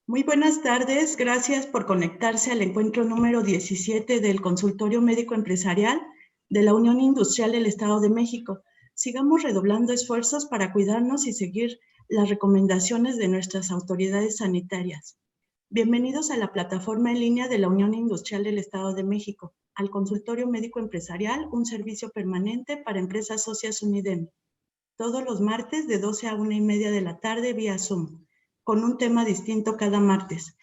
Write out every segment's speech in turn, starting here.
Muy buenas tardes, gracias por conectarse al encuentro número 17 del Consultorio Médico Empresarial de la Unión Industrial del Estado de México. Sigamos redoblando esfuerzos para cuidarnos y seguir las recomendaciones de nuestras autoridades sanitarias. Bienvenidos a la plataforma en línea de la Unión Industrial del Estado de México, al Consultorio Médico Empresarial, un servicio permanente para empresas socias UNIDEM. Todos los martes de 12 a 1:30 de la tarde vía Zoom, con un tema distinto cada martes.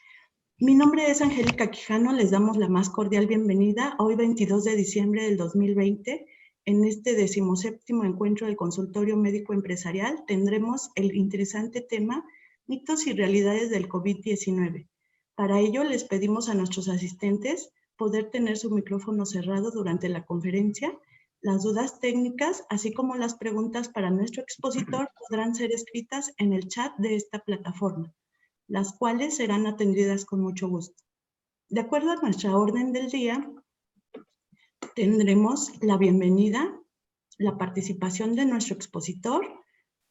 Mi nombre es Angélica Quijano, les damos la más cordial bienvenida hoy 22 de diciembre del 2020. En este 17º encuentro del Consultorio Médico Empresarial tendremos el interesante tema mitos y realidades del COVID-19. Para ello les pedimos a nuestros asistentes poder tener su micrófono cerrado durante la conferencia. Las dudas técnicas, así como las preguntas para nuestro expositor, podrán ser escritas en el chat de esta plataforma, las cuales serán atendidas con mucho gusto. De acuerdo a nuestra orden del día, tendremos la bienvenida, la participación de nuestro expositor,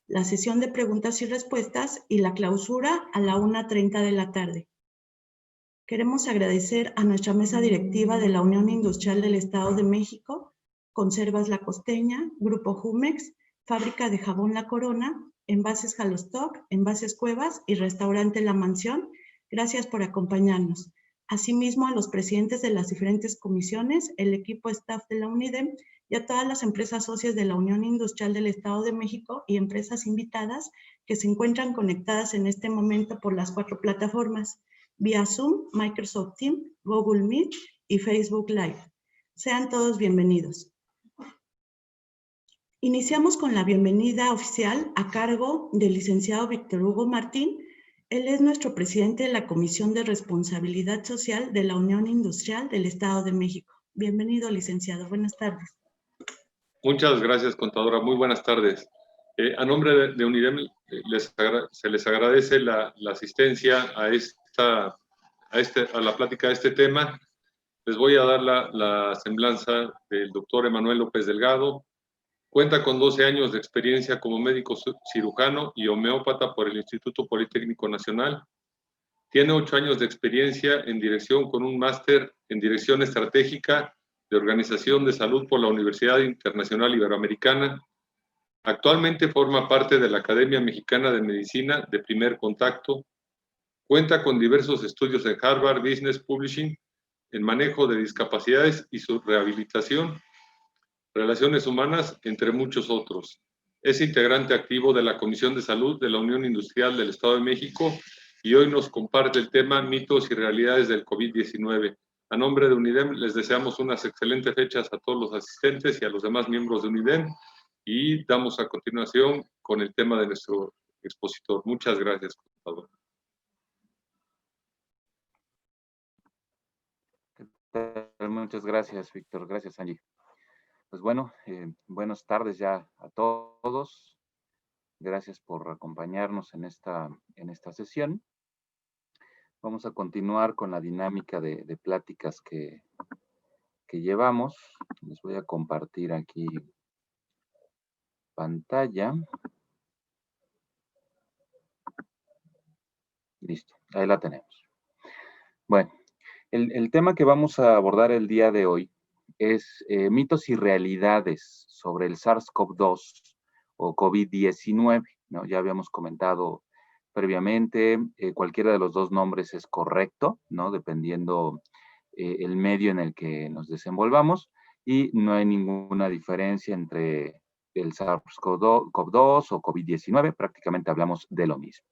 la sesión de preguntas y respuestas y la clausura a la 1:30 de la tarde. Queremos agradecer a nuestra mesa directiva de la Unión Industrial del Estado de México, Conservas La Costeña, Grupo Jumex, Fábrica de Jabón La Corona, Envases Jalostoc, Envases Cuevas y Restaurante La Mansión. Gracias por acompañarnos. Asimismo, a los presidentes de las diferentes comisiones, el equipo staff de la UNIDEM y a todas las empresas socias de la Unión Industrial del Estado de México y empresas invitadas que se encuentran conectadas en este momento por las 4 plataformas, vía Zoom, Microsoft Teams, Google Meet y Facebook Live. Sean todos bienvenidos. Iniciamos con la bienvenida oficial a cargo del licenciado Víctor Hugo Martín. Él es nuestro presidente de la Comisión de Responsabilidad Social de la Unión Industrial del Estado de México. Bienvenido, licenciado. Buenas tardes. Muchas gracias, contadora. Muy buenas tardes. A nombre de UNIDEM, se les agradece la asistencia a la plática de este tema. Les voy a dar la semblanza del doctor Emanuel López Delgado. Cuenta con 12 años de experiencia como médico cirujano y homeópata por el Instituto Politécnico Nacional. Tiene 8 años de experiencia en dirección con un máster en Dirección Estratégica de Organización de Salud por la Universidad Internacional Iberoamericana. Actualmente forma parte de la Academia Mexicana de Medicina de Primer Contacto. Cuenta con diversos estudios en Harvard Business Publishing en manejo de discapacidades y su rehabilitación, relaciones humanas, entre muchos otros. Es integrante activo de la Comisión de Salud de la Unión Industrial del Estado de México y hoy nos comparte el tema mitos y realidades del COVID-19. A nombre de UNIDEM les deseamos unas excelentes fechas a todos los asistentes y a los demás miembros de UNIDEM y damos a continuación con el tema de nuestro expositor. Muchas gracias, contador. Muchas gracias, Víctor. Gracias, Angie. Pues bueno, buenas tardes ya a todos. Gracias por acompañarnos en esta sesión. Vamos a continuar con la dinámica de pláticas que llevamos. Les voy a compartir aquí pantalla. Listo, ahí la tenemos. Bueno, el tema que vamos a abordar el día de hoy es mitos y realidades sobre el SARS-CoV-2 o COVID-19, ¿no? Ya habíamos comentado previamente, cualquiera de los dos nombres es correcto, ¿no? Dependiendo el medio en el que nos desenvolvamos, y no hay ninguna diferencia entre el SARS-CoV-2 o COVID-19, prácticamente hablamos de lo mismo.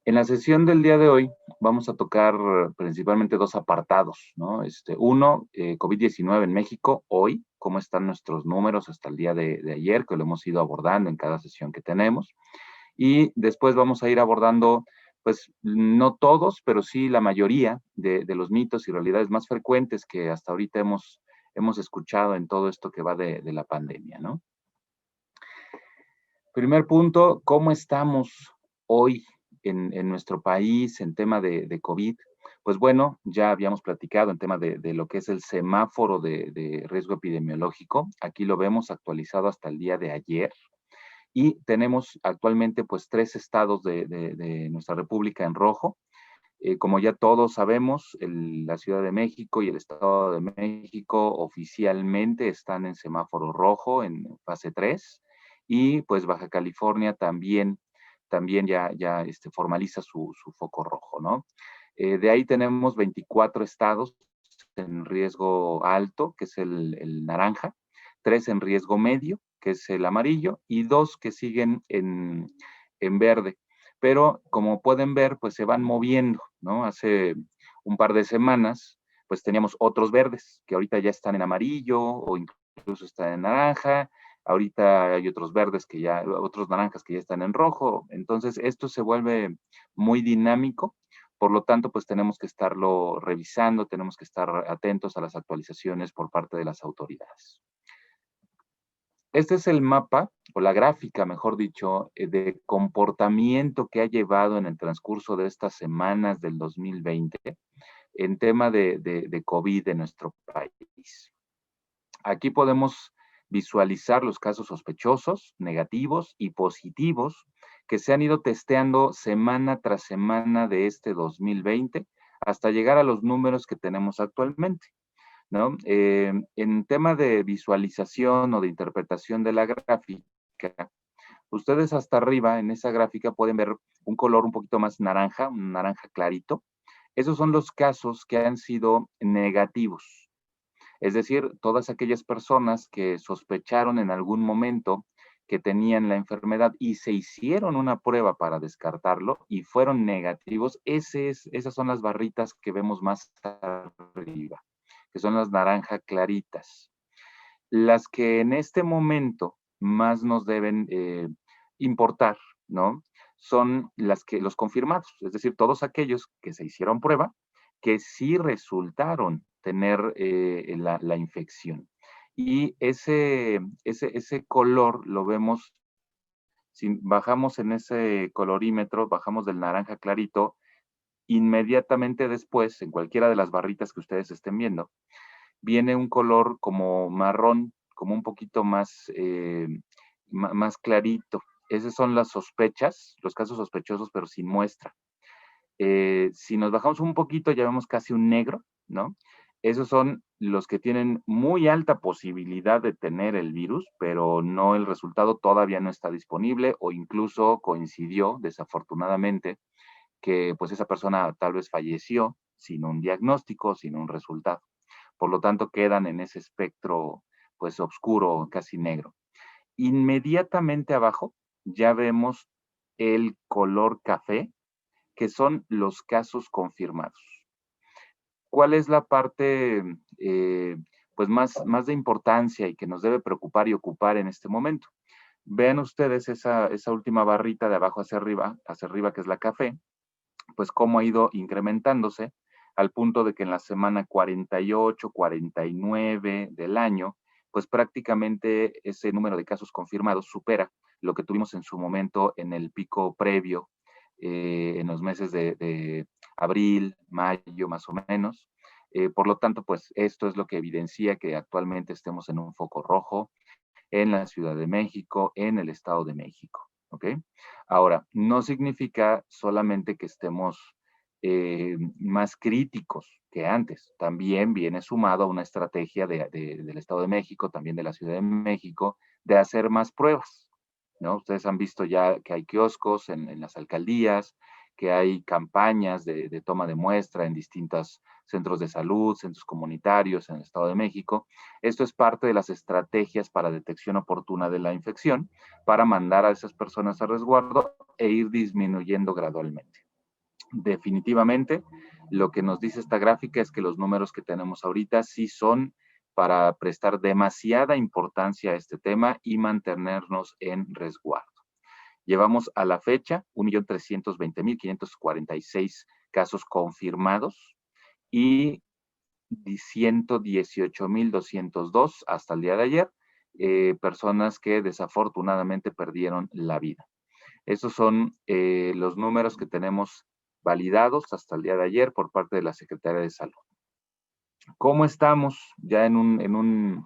En la sesión del día de hoy vamos a tocar principalmente dos apartados, ¿no? Uno, COVID-19 en México hoy, cómo están nuestros números hasta el día de ayer, que lo hemos ido abordando en cada sesión que tenemos. Y después vamos a ir abordando, pues, no todos, pero sí la mayoría de los mitos y realidades más frecuentes que hasta ahorita hemos escuchado en todo esto que va de la pandemia, ¿no? Primer punto, ¿cómo estamos hoy en nuestro país en tema de COVID? Pues bueno, ya habíamos platicado en tema de lo que es el semáforo de riesgo epidemiológico. Aquí lo vemos actualizado hasta el día de ayer. Y tenemos actualmente pues 3 estados de nuestra república en rojo. Como ya todos sabemos, la Ciudad de México y el Estado de México oficialmente están en semáforo rojo, en fase 3, y pues Baja California también ya formaliza su foco rojo, ¿no? De ahí tenemos 24 estados en riesgo alto, que es el naranja, 3 en riesgo medio, que es el amarillo, y 2 que siguen en verde. Pero como pueden ver, pues se van moviendo, ¿no? Hace un par de semanas, pues teníamos otros verdes, que ahorita ya están en amarillo o incluso están en naranja. Ahorita hay otros verdes otros naranjas que ya están en rojo. Entonces, esto se vuelve muy dinámico. Por lo tanto, pues tenemos que estarlo revisando, tenemos que estar atentos a las actualizaciones por parte de las autoridades. Este es el mapa, o la gráfica, mejor dicho, de comportamiento que ha llevado en el transcurso de estas semanas del 2020 en tema de COVID en nuestro país. Aquí podemos visualizar los casos sospechosos, negativos y positivos que se han ido testeando semana tras semana de este 2020 hasta llegar a los números que tenemos actualmente, ¿no? En tema de visualización o de interpretación de la gráfica, ustedes hasta arriba en esa gráfica pueden ver un color un poquito más naranja, un naranja clarito. Esos son los casos que han sido negativos. Es decir, todas aquellas personas que sospecharon en algún momento que tenían la enfermedad y se hicieron una prueba para descartarlo y fueron negativos, esas son las barritas que vemos más arriba, que son las naranja claritas. Las que en este momento más nos deben importar, ¿no? Son los confirmados, es decir, todos aquellos que se hicieron prueba, que sí resultaron tener la infección. Y ese color lo vemos, si bajamos en ese colorímetro, bajamos del naranja clarito, inmediatamente después, en cualquiera de las barritas que ustedes estén viendo, viene un color como marrón, como un poquito más, más clarito. Esas son las sospechas, los casos sospechosos, pero sin muestra. Si nos bajamos un poquito, ya vemos casi un negro, ¿no? Esos son los que tienen muy alta posibilidad de tener el virus, pero no, el resultado todavía no está disponible o incluso coincidió, desafortunadamente, que pues esa persona tal vez falleció sin un diagnóstico, sin un resultado. Por lo tanto, quedan en ese espectro pues oscuro, casi negro. Inmediatamente abajo ya vemos el color café, que son los casos confirmados. ¿Cuál es la parte pues más de importancia y que nos debe preocupar y ocupar en este momento? Vean ustedes esa última barrita de abajo hacia arriba, que es la café, pues cómo ha ido incrementándose al punto de que en la semana 48, 49 del año, pues prácticamente ese número de casos confirmados supera lo que tuvimos en su momento en el pico previo, en los meses de abril, mayo, más o menos. Por lo tanto, pues esto es lo que evidencia que actualmente estemos en un foco rojo en la Ciudad de México, en el Estado de México. ¿Ok? Ahora, no significa solamente que estemos más críticos que antes. También viene sumado a una estrategia del Estado de México, también de la Ciudad de México, de hacer más pruebas, ¿no? Ustedes han visto ya que hay kioscos en las alcaldías, que hay campañas de toma de muestra en distintos centros de salud, centros comunitarios en el Estado de México. Esto es parte de las estrategias para detección oportuna de la infección, para mandar a esas personas a resguardo e ir disminuyendo gradualmente. Definitivamente, lo que nos dice esta gráfica es que los números que tenemos ahorita sí son para prestar demasiada importancia a este tema y mantenernos en resguardo. Llevamos a la fecha 1.320.546 casos confirmados y 118.202 hasta el día de ayer, personas que desafortunadamente perdieron la vida. Esos son los números que tenemos validados hasta el día de ayer por parte de la Secretaría de Salud. ¿Cómo estamos ya en un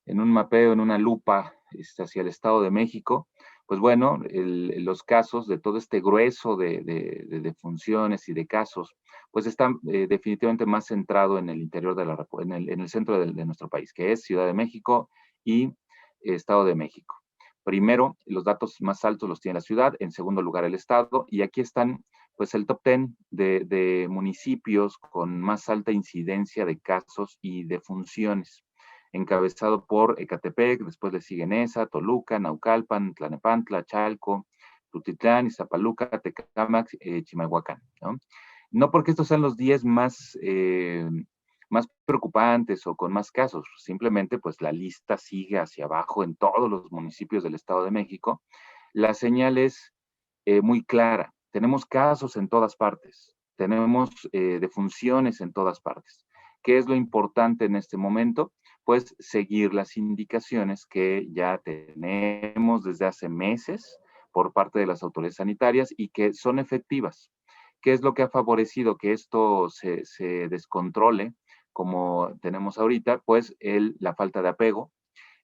mapeo, en una lupa hacia el Estado de México? Pues bueno, los casos de todo este grueso de funciones y de casos, pues están definitivamente más centrado en el interior de en el centro de nuestro país, que es Ciudad de México y Estado de México. Primero, los datos más altos los tiene la ciudad, en segundo lugar el estado, y aquí están pues el top 10 de municipios con más alta incidencia de casos y de funciones, encabezado por Ecatepec, después le siguen Neza, Toluca, Naucalpan, Tlanepantla, Chalco, Tutitlán, Iztapaluca, Tecámac, Chimalhuacán, ¿no? No porque estos sean los 10 más preocupantes o con más casos, simplemente pues la lista sigue hacia abajo en todos los municipios del Estado de México. La señal es muy clara, tenemos casos en todas partes, tenemos defunciones en todas partes. ¿Qué es lo importante en este momento? Pues seguir las indicaciones que ya tenemos desde hace meses por parte de las autoridades sanitarias y que son efectivas. ¿Qué es lo que ha favorecido que esto se descontrole como tenemos ahorita? Pues la falta de apego,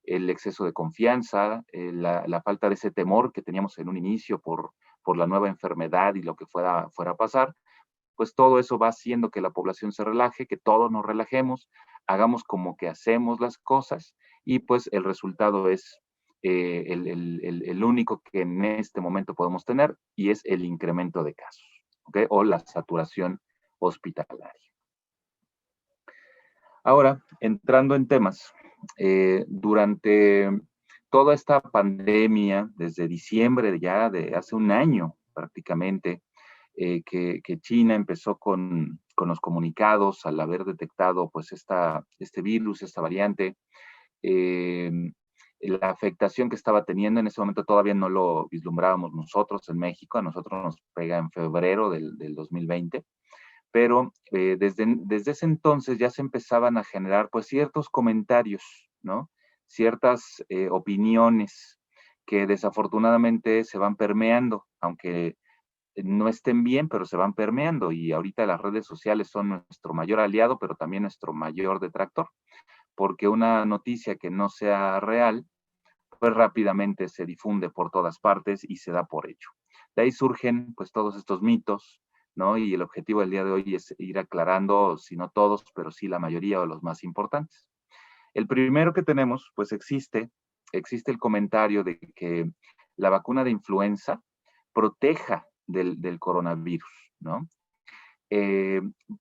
el exceso de confianza, la falta de ese temor que teníamos en un inicio por la nueva enfermedad y lo que fuera a pasar, pues todo eso va haciendo que la población se relaje, que todos nos relajemos, hagamos como que hacemos las cosas y pues el resultado es el único que en este momento podemos tener y es el incremento de casos, ¿okay? O la saturación hospitalaria. Ahora, entrando en temas, durante toda esta pandemia, desde diciembre ya de hace un año prácticamente, que China empezó con los comunicados al haber detectado pues este virus, esta variante, la afectación que estaba teniendo en ese momento todavía no lo vislumbrábamos nosotros en México, a nosotros nos pega en febrero del 2020, pero desde ese entonces ya se empezaban a generar pues ciertos comentarios, ¿no? Ciertas opiniones que desafortunadamente se van permeando, aunque no estén bien, pero se van permeando y ahorita las redes sociales son nuestro mayor aliado, pero también nuestro mayor detractor, porque una noticia que no sea real, pues rápidamente se difunde por todas partes y se da por hecho. De ahí surgen pues todos estos mitos, ¿no? Y el objetivo del día de hoy es ir aclarando, si no todos, pero sí la mayoría o los más importantes. El primero que tenemos, pues existe el comentario de que la vacuna de influenza proteja del coronavirus, ¿no?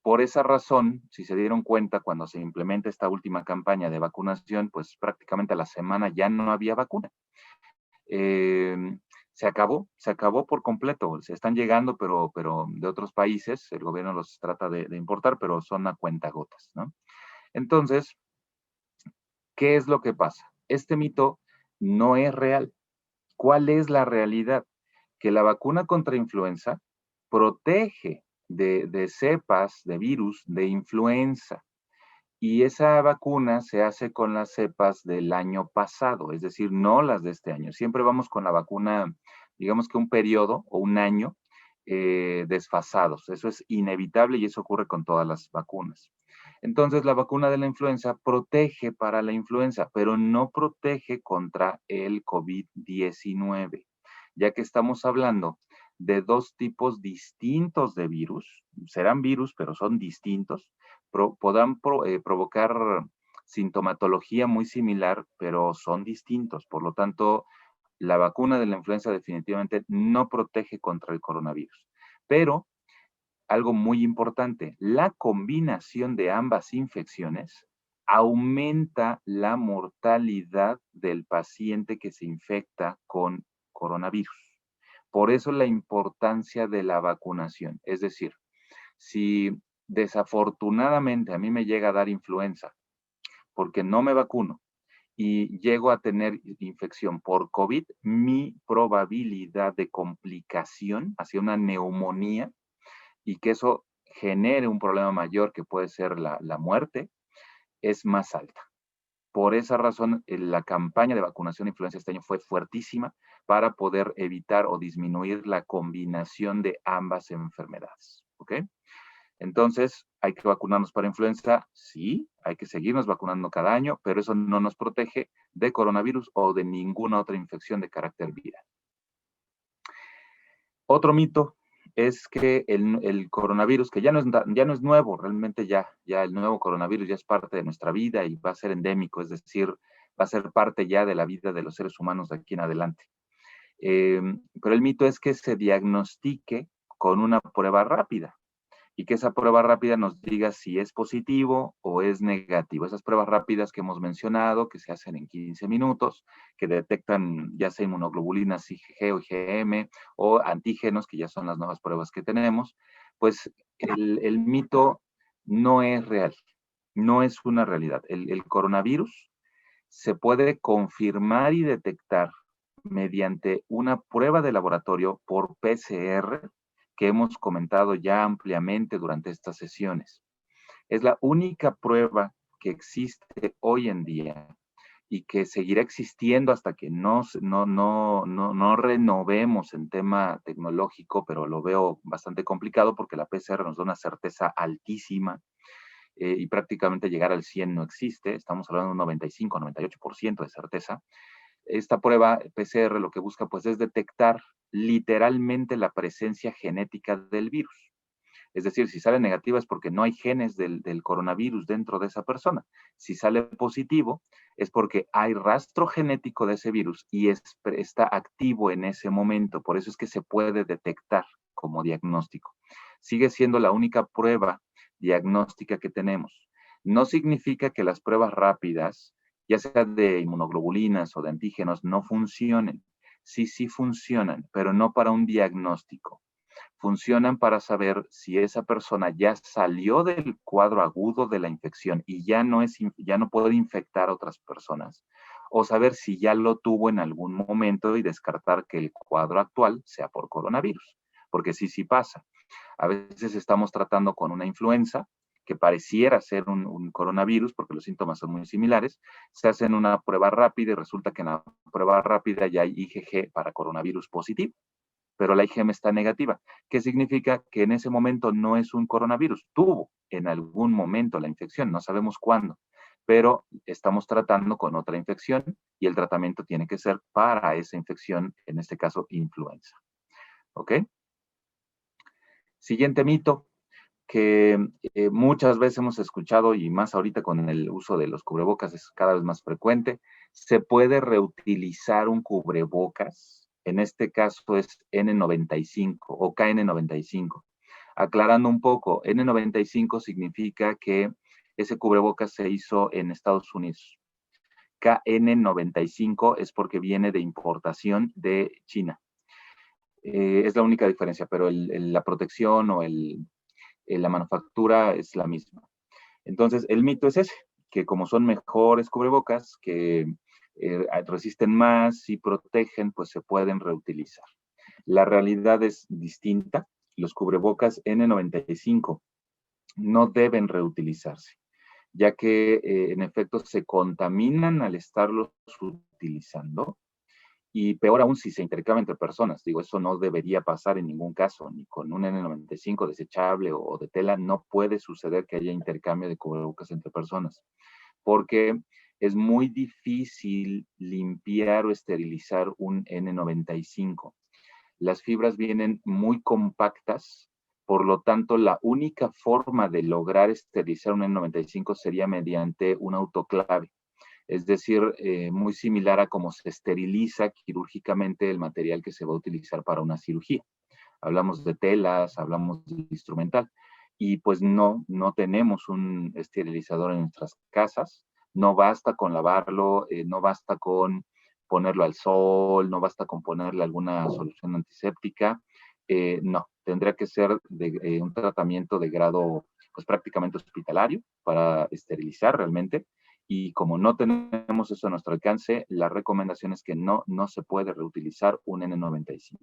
Por esa razón, si se dieron cuenta, cuando se implementa esta última campaña de vacunación, pues prácticamente a la semana ya no había vacuna. Se acabó por completo. Se están llegando, pero de otros países, el gobierno los trata de importar, pero son a cuentagotas, ¿no? Entonces, ¿qué es lo que pasa? Este mito no es real. ¿Cuál es la realidad? Que la vacuna contra influenza protege de cepas de virus de influenza. Y esa vacuna se hace con las cepas del año pasado, es decir, no las de este año. Siempre vamos con la vacuna, digamos que un periodo o un año desfasados. Eso es inevitable y eso ocurre con todas las vacunas. Entonces, la vacuna de la influenza protege para la influenza, pero no protege contra el COVID-19, ya que estamos hablando de dos tipos distintos de virus. Serán virus, pero son distintos. Podrán provocar sintomatología muy similar, pero son distintos. Por lo tanto, la vacuna de la influenza definitivamente no protege contra el coronavirus. Pero algo muy importante, la combinación de ambas infecciones aumenta la mortalidad del paciente que se infecta con coronavirus. Por eso la importancia de la vacunación. Es decir, si desafortunadamente a mí me llega a dar influenza porque no me vacuno y llego a tener infección por COVID, mi probabilidad de complicación hacia una neumonía y que eso genere un problema mayor que puede ser la muerte, es más alta. Por esa razón, la campaña de vacunación de influenza este año fue fuertísima para poder evitar o disminuir la combinación de ambas enfermedades. ¿Ok? Entonces, ¿hay que vacunarnos para influenza? Sí, hay que seguirnos vacunando cada año, pero eso no nos protege de coronavirus o de ninguna otra infección de carácter viral. Otro mito es que el coronavirus, que ya no es nuevo, realmente ya el nuevo coronavirus ya es parte de nuestra vida y va a ser endémico, es decir, va a ser parte ya de la vida de los seres humanos de aquí en adelante. Pero el mito es que se diagnostique con una prueba rápida y que esa prueba rápida nos diga si es positivo o es negativo. Esas pruebas rápidas que hemos mencionado, que se hacen en 15 minutos, que detectan ya sea inmunoglobulinas IgG o IgM o antígenos, que ya son las nuevas pruebas que tenemos, pues el mito no es real, no es una realidad. El coronavirus se puede confirmar y detectar mediante una prueba de laboratorio por PCR que hemos comentado ya ampliamente durante estas sesiones. Es la única prueba que existe hoy en día y que seguirá existiendo hasta que no renovemos en tema tecnológico, pero lo veo bastante complicado porque la PCR nos da una certeza altísima y prácticamente llegar al 100 no existe, estamos hablando de un 95, 98% de certeza. Esta prueba PCR lo que busca pues es detectar literalmente la presencia genética del virus. Es decir, si sale negativa es porque no hay genes del coronavirus dentro de esa persona. Si sale positivo es porque hay rastro genético de ese virus y está activo en ese momento. Por eso es que se puede detectar como diagnóstico. Sigue siendo la única prueba diagnóstica que tenemos. No significa que las pruebas rápidas, ya sea de inmunoglobulinas o de antígenos, no funcionen. Sí funcionan, pero no para un diagnóstico. Funcionan para saber si esa persona ya salió del cuadro agudo de la infección y ya no puede infectar a otras personas, o saber si ya lo tuvo en algún momento y descartar que el cuadro actual sea por coronavirus, porque sí pasa. A veces estamos tratando con una influenza que pareciera ser un coronavirus, porque los síntomas son muy similares, se hacen una prueba rápida y resulta que en la prueba rápida ya hay IgG para coronavirus positivo, pero la IgM está negativa. ¿Qué significa? Que en ese momento no es un coronavirus. Tuvo en algún momento la infección, no sabemos cuándo, pero estamos tratando con otra infección y el tratamiento tiene que ser para esa infección, en este caso influenza. ¿Ok? Siguiente mito que muchas veces hemos escuchado y más ahorita con el uso de los cubrebocas es cada vez más frecuente. ¿Se puede reutilizar un cubrebocas? En este caso es N95 o KN95. Aclarando un poco, N95 significa que ese cubrebocas se hizo en Estados Unidos. KN95 es porque viene de importación de China. Es la única diferencia, pero la protección o la manufactura es la misma. Entonces, el mito es ese, que como son mejores cubrebocas, que resisten más y protegen, pues se pueden reutilizar. La realidad es distinta. Los cubrebocas N95 no deben reutilizarse, ya que en efecto se contaminan al estarlos utilizando. Y peor aún si se intercambia entre personas. Digo, eso no debería pasar en ningún caso, ni con un N95 desechable o de tela, no puede suceder que haya intercambio de cubrebocas entre personas, porque es muy difícil limpiar o esterilizar un N95. Las fibras vienen muy compactas, por lo tanto, la única forma de lograr esterilizar un N95 sería mediante un autoclave. Es decir, muy similar a cómo se esteriliza quirúrgicamente el material que se va a utilizar para una cirugía. Hablamos de telas, hablamos de instrumental, y pues no tenemos un esterilizador en nuestras casas. No basta con lavarlo, no basta con ponerlo al sol, no basta con ponerle alguna solución antiséptica. No, tendría que ser un tratamiento de grado pues prácticamente hospitalario para esterilizar realmente. Y como no tenemos eso a nuestro alcance, la recomendación es que no se puede reutilizar un N95.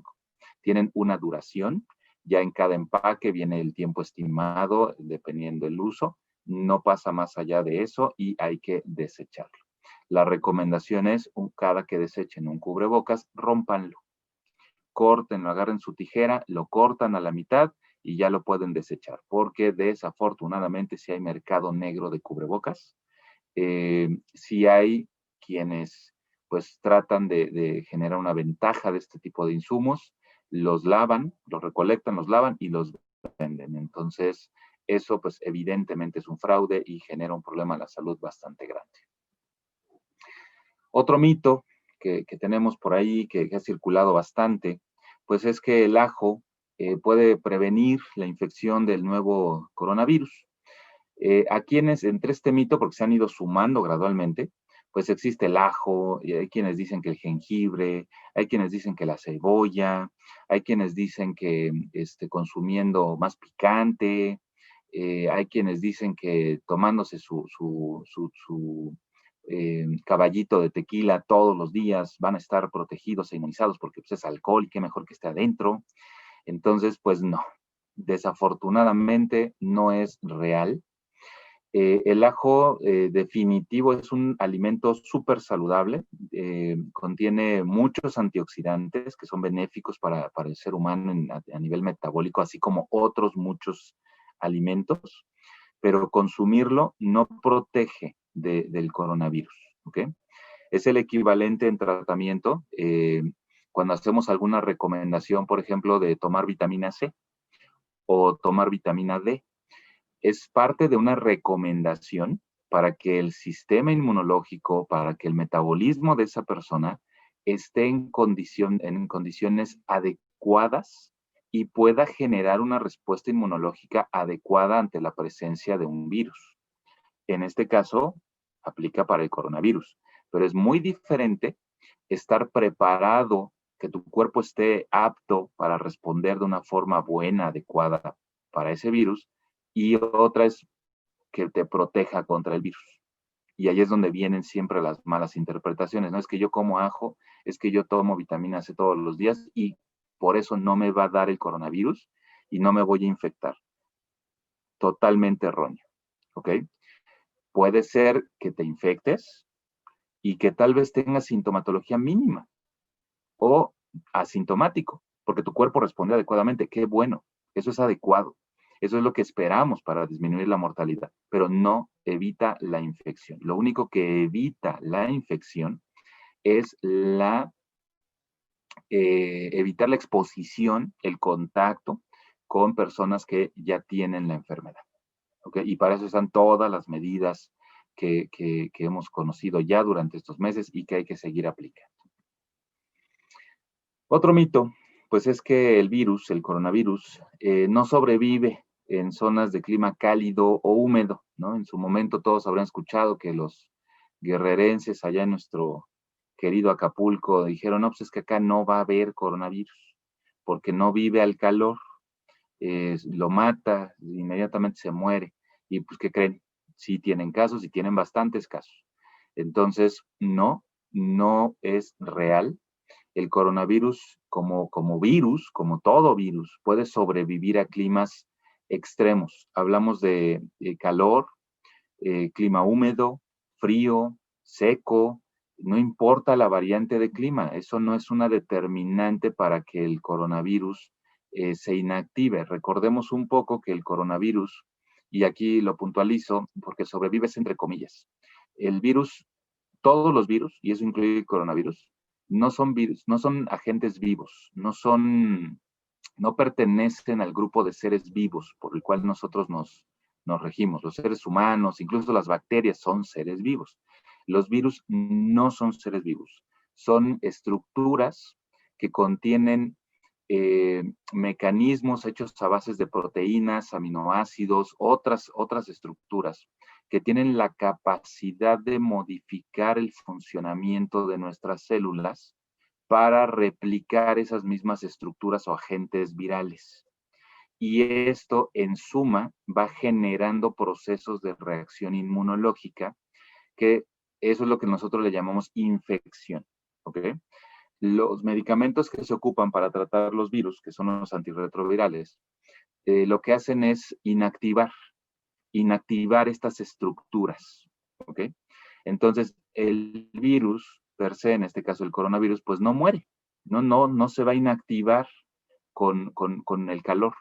Tienen una duración, ya en cada empaque viene el tiempo estimado, dependiendo del uso, no pasa más allá de eso y hay que desecharlo. La recomendación es, cada que desechen un cubrebocas, rómpanlo, córtenlo, agarren su tijera, lo cortan a la mitad y ya lo pueden desechar, porque desafortunadamente si hay mercado negro de cubrebocas, sí hay quienes pues tratan de generar una ventaja de este tipo de insumos los lavan, los recolectan, los lavan y los venden. Entonces, eso pues evidentemente es un fraude y genera un problema a la salud bastante grande. Otro mito que tenemos por ahí, que ha circulado bastante, pues es que el ajo puede prevenir la infección del nuevo coronavirus. Entre este mito, porque se han ido sumando gradualmente, pues existe el ajo, y hay quienes dicen que el jengibre, hay quienes dicen que la cebolla, hay quienes dicen que consumiendo más picante, hay quienes dicen que tomándose su caballito de tequila todos los días van a estar protegidos e inmunizados porque pues, es alcohol y qué mejor que esté adentro. Entonces, pues no, desafortunadamente no es real. El ajo definitivo es un alimento súper saludable, contiene muchos antioxidantes que son benéficos para el ser humano a nivel metabólico, así como otros muchos alimentos, pero consumirlo no protege del coronavirus, ¿ok? Es el equivalente en tratamiento cuando hacemos alguna recomendación, por ejemplo, de tomar vitamina C o tomar vitamina D. Es parte de una recomendación para que el sistema inmunológico, para que el metabolismo de esa persona esté en condiciones adecuadas y pueda generar una respuesta inmunológica adecuada ante la presencia de un virus. En este caso, aplica para el coronavirus, pero es muy diferente estar preparado, que tu cuerpo esté apto para responder de una forma buena, adecuada para ese virus, y otra es que te proteja contra el virus. Y ahí es donde vienen siempre las malas interpretaciones. No es que yo como ajo, es que yo tomo vitamina C todos los días y por eso no me va a dar el coronavirus y no me voy a infectar. Totalmente erróneo, ¿ok? Puede ser que te infectes y que tal vez tengas sintomatología mínima o asintomático, porque tu cuerpo responde adecuadamente. Qué bueno, eso es adecuado. Eso es lo que esperamos para disminuir la mortalidad, pero no evita la infección. Lo único que evita la infección es evitar la exposición, el contacto con personas que ya tienen la enfermedad. ¿Okay? Y para eso están todas las medidas que hemos conocido ya durante estos meses y que hay que seguir aplicando. Otro mito, pues es que el virus, el coronavirus, no sobrevive en zonas de clima cálido o húmedo, ¿no? En su momento todos habrán escuchado que los guerrerenses allá en nuestro querido Acapulco dijeron, no, pues es que acá no va a haber coronavirus, porque no vive al calor, lo mata, inmediatamente se muere. Y pues, ¿qué creen? Sí tienen casos y tienen bastantes casos. Entonces, no es real. El coronavirus como virus, como todo virus, puede sobrevivir a climas extremos. Hablamos de calor, clima húmedo, frío, seco, no importa la variante de clima, eso no es una determinante para que el coronavirus se inactive. Recordemos un poco que el coronavirus, y aquí lo puntualizo porque sobrevives entre comillas, el virus, todos los virus, y eso incluye el coronavirus, no son virus, no son agentes vivos, no pertenecen al grupo de seres vivos por el cual nosotros nos regimos. Los seres humanos, incluso las bacterias son seres vivos. Los virus no son seres vivos, son estructuras que contienen mecanismos hechos a bases de proteínas, aminoácidos, otras estructuras que tienen la capacidad de modificar el funcionamiento de nuestras células para replicar esas mismas estructuras o agentes virales. Y esto, en suma, va generando procesos de reacción inmunológica, que eso es lo que nosotros le llamamos infección, ¿ok? Los medicamentos que se ocupan para tratar los virus, que son los antirretrovirales, lo que hacen es inactivar estas estructuras, ¿ok? Entonces, el virus, per se, en este caso el coronavirus, pues no muere, no se va a inactivar con el calor,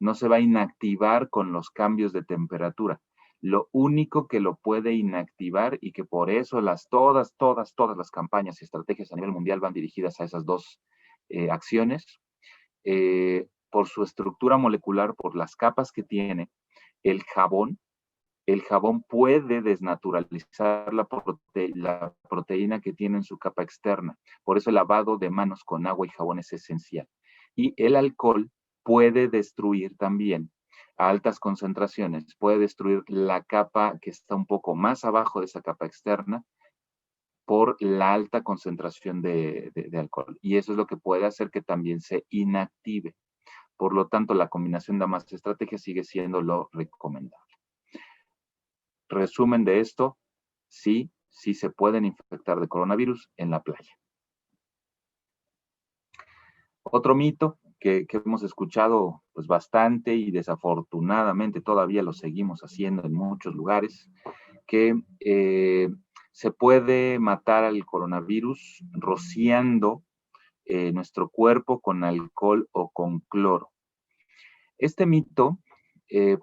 no se va a inactivar con los cambios de temperatura. Lo único que lo puede inactivar y que por eso todas las campañas y estrategias a nivel mundial van dirigidas a esas dos acciones, por su estructura molecular, por las capas que tiene, el jabón puede desnaturalizar la proteína que tiene en su capa externa. Por eso el lavado de manos con agua y jabón es esencial. Y el alcohol puede destruir también a altas concentraciones, puede destruir la capa que está un poco más abajo de esa capa externa por la alta concentración de alcohol. Y eso es lo que puede hacer que también se inactive. Por lo tanto, la combinación de ambas estrategias sigue siendo lo recomendable. Resumen de esto, sí se pueden infectar de coronavirus en la playa. Otro mito que hemos escuchado pues bastante y desafortunadamente todavía lo seguimos haciendo en muchos lugares, que se puede matar al coronavirus rociando nuestro cuerpo con alcohol o con cloro. Este mito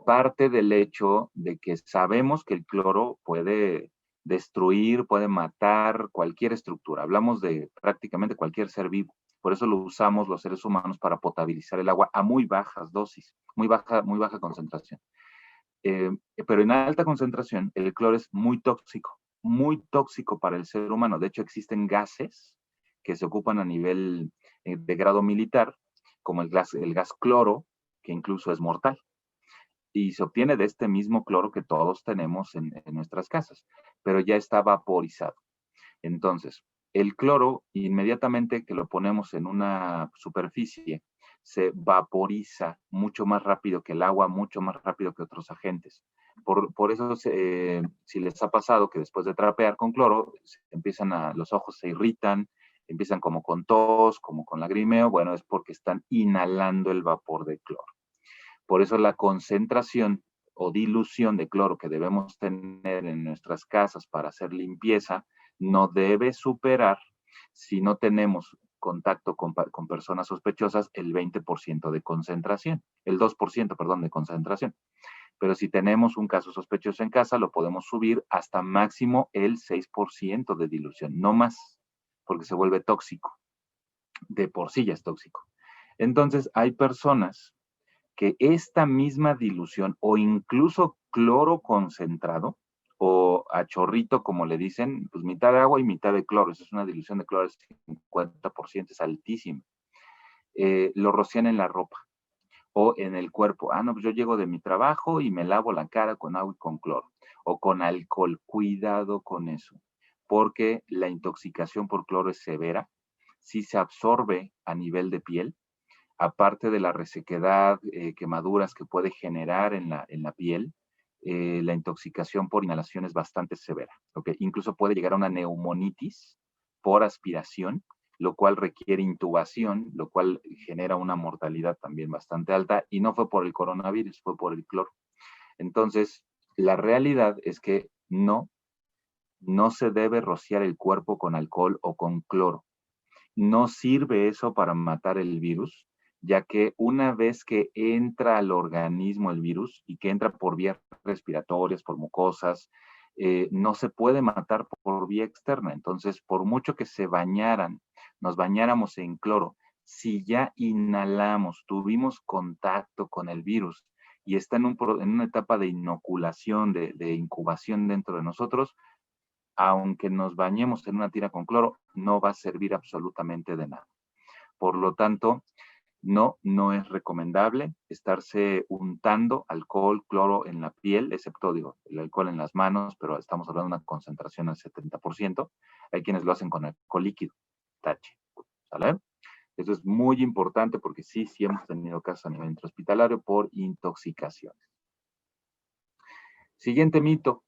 parte del hecho de que sabemos que el cloro puede destruir, puede matar cualquier estructura. Hablamos de prácticamente cualquier ser vivo. Por eso lo usamos los seres humanos para potabilizar el agua a muy bajas dosis, muy baja concentración. Pero en alta concentración el cloro es muy tóxico para el ser humano. De hecho, existen gases que se ocupan a nivel de grado militar, como el gas cloro, que incluso es mortal. Y se obtiene de este mismo cloro que todos tenemos en nuestras casas, pero ya está vaporizado. Entonces, el cloro, inmediatamente que lo ponemos en una superficie, se vaporiza mucho más rápido que el agua, mucho más rápido que otros agentes. Por eso, si les ha pasado que después de trapear con cloro, los ojos se irritan, empiezan como con tos, como con lagrimeo, bueno, es porque están inhalando el vapor de cloro. Por eso la concentración o dilución de cloro que debemos tener en nuestras casas para hacer limpieza no debe superar, si no tenemos contacto con personas sospechosas, el 20% de concentración, el 2%, perdón, de concentración. Pero si tenemos un caso sospechoso en casa, lo podemos subir hasta máximo el 6% de dilución, no más, porque se vuelve tóxico. De por sí ya es tóxico. Entonces, hay personas que esta misma dilución o incluso cloro concentrado o a chorrito, como le dicen, pues mitad de agua y mitad de cloro. Esa es una dilución de cloro del 50%, es altísima. Lo rocian en la ropa o en el cuerpo. No, pues yo llego de mi trabajo y me lavo la cara con agua y con cloro o con alcohol. Cuidado con eso, porque la intoxicación por cloro es severa. Sí se absorbe a nivel de piel, aparte de la resequedad, quemaduras que puede generar en la piel, la intoxicación por inhalación es bastante severa. ¿Okay? Incluso puede llegar a una neumonitis por aspiración, lo cual requiere intubación, lo cual genera una mortalidad también bastante alta, y no fue por el coronavirus, fue por el cloro. Entonces, la realidad es que no se debe rociar el cuerpo con alcohol o con cloro. No sirve eso para matar el virus, ya que una vez que entra al organismo el virus y que entra por vías respiratorias, por mucosas, no se puede matar por vía externa. Entonces, por mucho que nos bañáramos en cloro, si ya inhalamos, tuvimos contacto con el virus y está en una etapa de inoculación, de incubación dentro de nosotros, aunque nos bañemos en una tina con cloro, no va a servir absolutamente de nada. Por lo tanto, no es recomendable estarse untando alcohol, cloro en la piel, excepto, el alcohol en las manos, pero estamos hablando de una concentración al 70%. Hay quienes lo hacen con alcohol líquido, tache, ¿sale? Eso es muy importante porque sí hemos tenido casos a nivel intrahospitalario por intoxicaciones. Siguiente mito,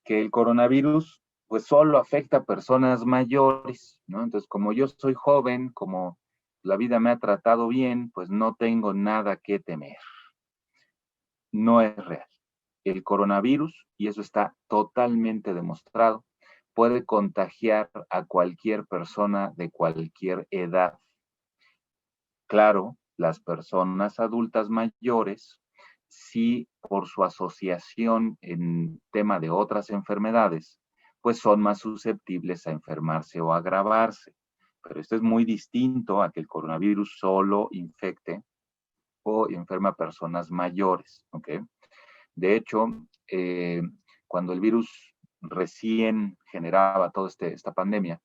que el coronavirus pues solo afecta a personas mayores, ¿no? Entonces, como yo soy joven, como la vida me ha tratado bien, pues no tengo nada que temer. No es real. El coronavirus, y eso está totalmente demostrado, puede contagiar a cualquier persona de cualquier edad. Claro, las personas adultas mayores, sí, por su asociación en tema de otras enfermedades, pues son más susceptibles a enfermarse o agravarse. pero esto es muy distinto a que el coronavirus solo infecte o enferma a personas mayores, ¿ok? De hecho, cuando el virus recién generaba toda esta pandemia,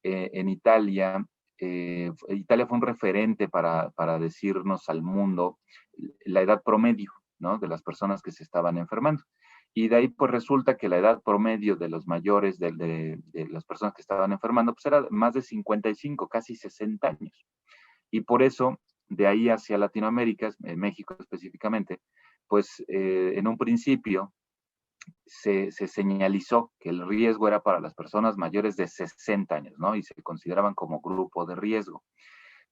en Italia, Italia fue un referente para decirnos al mundo la edad promedio, ¿no?, de las personas que se estaban enfermando. Y de ahí pues resulta que la edad promedio de los mayores, de las personas que estaban enfermando, pues era más de 55, casi 60 años. Y por eso, de ahí hacia Latinoamérica, en México específicamente, pues en un principio se señalizó que el riesgo era para las personas mayores de 60 años, ¿no? Y se consideraban como grupo de riesgo.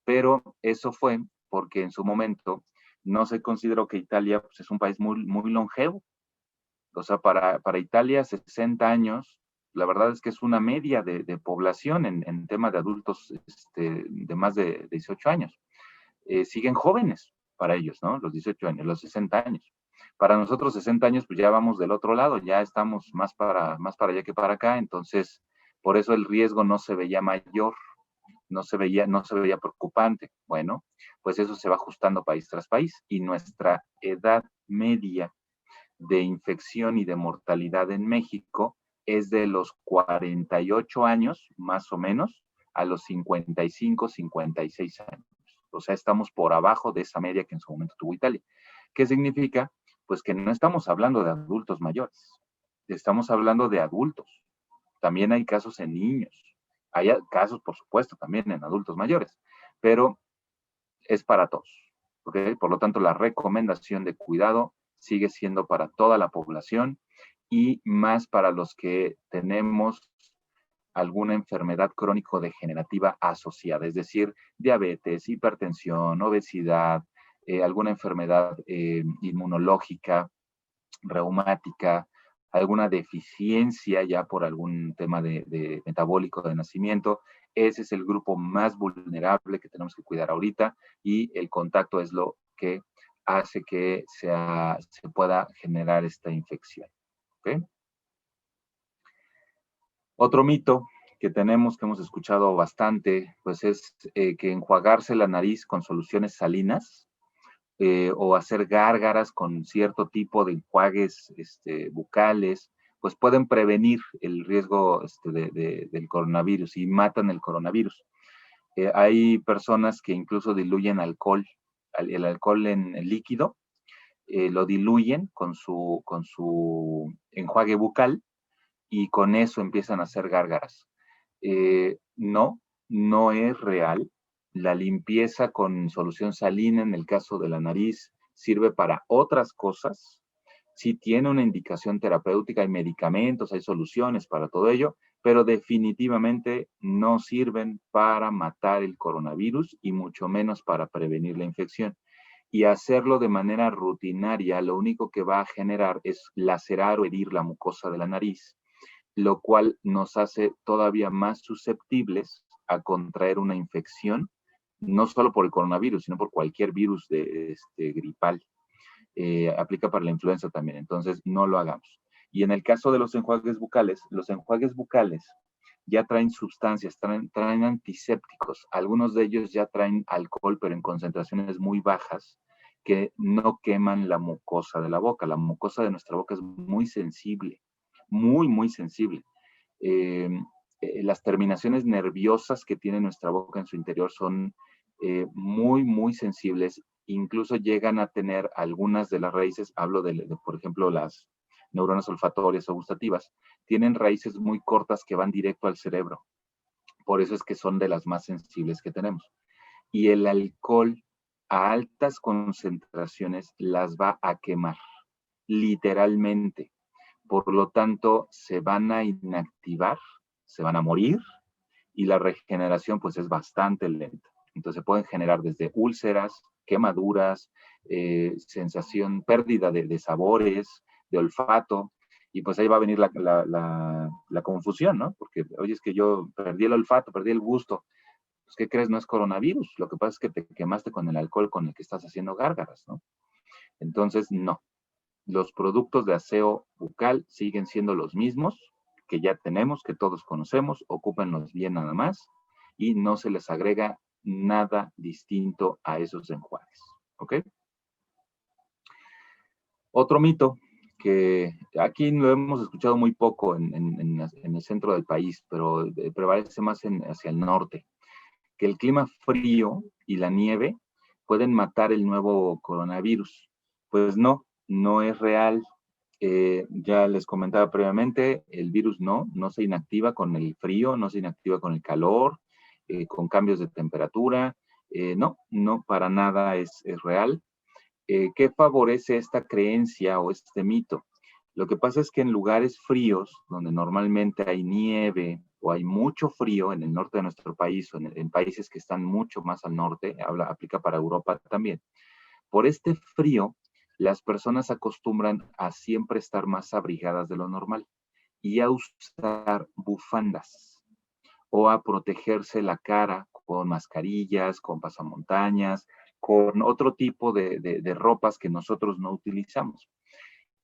Pero eso fue porque en su momento no se consideró que Italia pues, es un país muy longevo. O sea, para Italia, 60 años, la verdad es que es una media de población en tema de adultos de más de 18 años. Siguen jóvenes para ellos, ¿no? Los 18 años, los 60 años. Para nosotros 60 años, pues ya vamos del otro lado, ya estamos más para allá que para acá, entonces por eso el riesgo no se veía mayor, no se veía preocupante. Bueno, pues eso se va ajustando país tras país y nuestra edad media de infección y de mortalidad en México es de los 48 años, más o menos, a los 55, 56 años. O sea, estamos por abajo de esa media que en su momento tuvo Italia. ¿Qué significa? Pues que no estamos hablando de adultos mayores, estamos hablando de adultos. También hay casos en niños, hay casos, por supuesto, también en adultos mayores, pero es para todos, ¿ok? Por lo tanto, la recomendación de cuidado sigue siendo para toda la población y más para los que tenemos alguna enfermedad crónico-degenerativa asociada, es decir, diabetes, hipertensión, obesidad, alguna enfermedad inmunológica, reumática, alguna deficiencia ya por algún tema de metabólico de nacimiento. Ese es el grupo más vulnerable que tenemos que cuidar ahorita y el contacto es lo que hace que se pueda generar esta infección. ¿Okay? Otro mito que tenemos, que hemos escuchado bastante, pues es que enjuagarse la nariz con soluciones salinas o hacer gárgaras con cierto tipo de enjuagues bucales, pues pueden prevenir el riesgo del coronavirus y matan el coronavirus. Hay personas que incluso diluyen alcohol, el alcohol en líquido, lo diluyen con su enjuague bucal y con eso empiezan a hacer gárgaras. No es real. La limpieza con solución salina en el caso de la nariz sirve para otras cosas. Sí tiene una indicación terapéutica, hay medicamentos, hay soluciones para todo ello, pero definitivamente no sirven para matar el coronavirus y mucho menos para prevenir la infección. Y hacerlo de manera rutinaria, lo único que va a generar es lacerar o herir la mucosa de la nariz, lo cual nos hace todavía más susceptibles a contraer una infección, no solo por el coronavirus, sino por cualquier virus gripal. Aplica para la influenza también, entonces no lo hagamos. Y en el caso de los enjuagues bucales ya traen sustancias, traen antisépticos, algunos de ellos ya traen alcohol, pero en concentraciones muy bajas, que no queman la mucosa de la boca. La mucosa de nuestra boca es muy sensible, muy sensible. Las terminaciones nerviosas que tiene nuestra boca en su interior son muy sensibles, incluso llegan a tener algunas de las raíces, hablo de por ejemplo, las neuronas olfatorias o gustativas, tienen raíces muy cortas que van directo al cerebro. Por eso es que son de las más sensibles que tenemos. Y el alcohol a altas concentraciones las va a quemar, literalmente. Por lo tanto, se van a inactivar, se van a morir y la regeneración pues es bastante lenta. Entonces pueden generar desde úlceras, quemaduras, sensación, pérdida de sabores, de olfato, y pues ahí va a venir la confusión, ¿no? Porque, oye, es que yo perdí el olfato, perdí el gusto. Pues, ¿qué crees? No es coronavirus. Lo que pasa es que te quemaste con el alcohol con el que estás haciendo gárgaras, ¿no? Entonces, no. Los productos de aseo bucal siguen siendo los mismos que ya tenemos, que todos conocemos, ocúpenlos bien nada más y no se les agrega nada distinto a esos enjuagues. ¿Ok? Otro mito que aquí lo hemos escuchado muy poco en el centro del país, pero prevalece más hacia el norte, que el clima frío y la nieve pueden matar el nuevo coronavirus. Pues no, no es real. Ya les comentaba previamente, el virus no se inactiva con el frío, no se inactiva con el calor, con cambios de temperatura. No, para nada es real. ¿Qué favorece esta creencia o este mito? Lo que pasa es que en lugares fríos, donde normalmente hay nieve o hay mucho frío en el norte de nuestro país o en países que están mucho más al norte, aplica para Europa también, por este frío, las personas acostumbran a siempre estar más abrigadas de lo normal y a usar bufandas o a protegerse la cara con mascarillas, con pasamontañas, con otro tipo de ropas que nosotros no utilizamos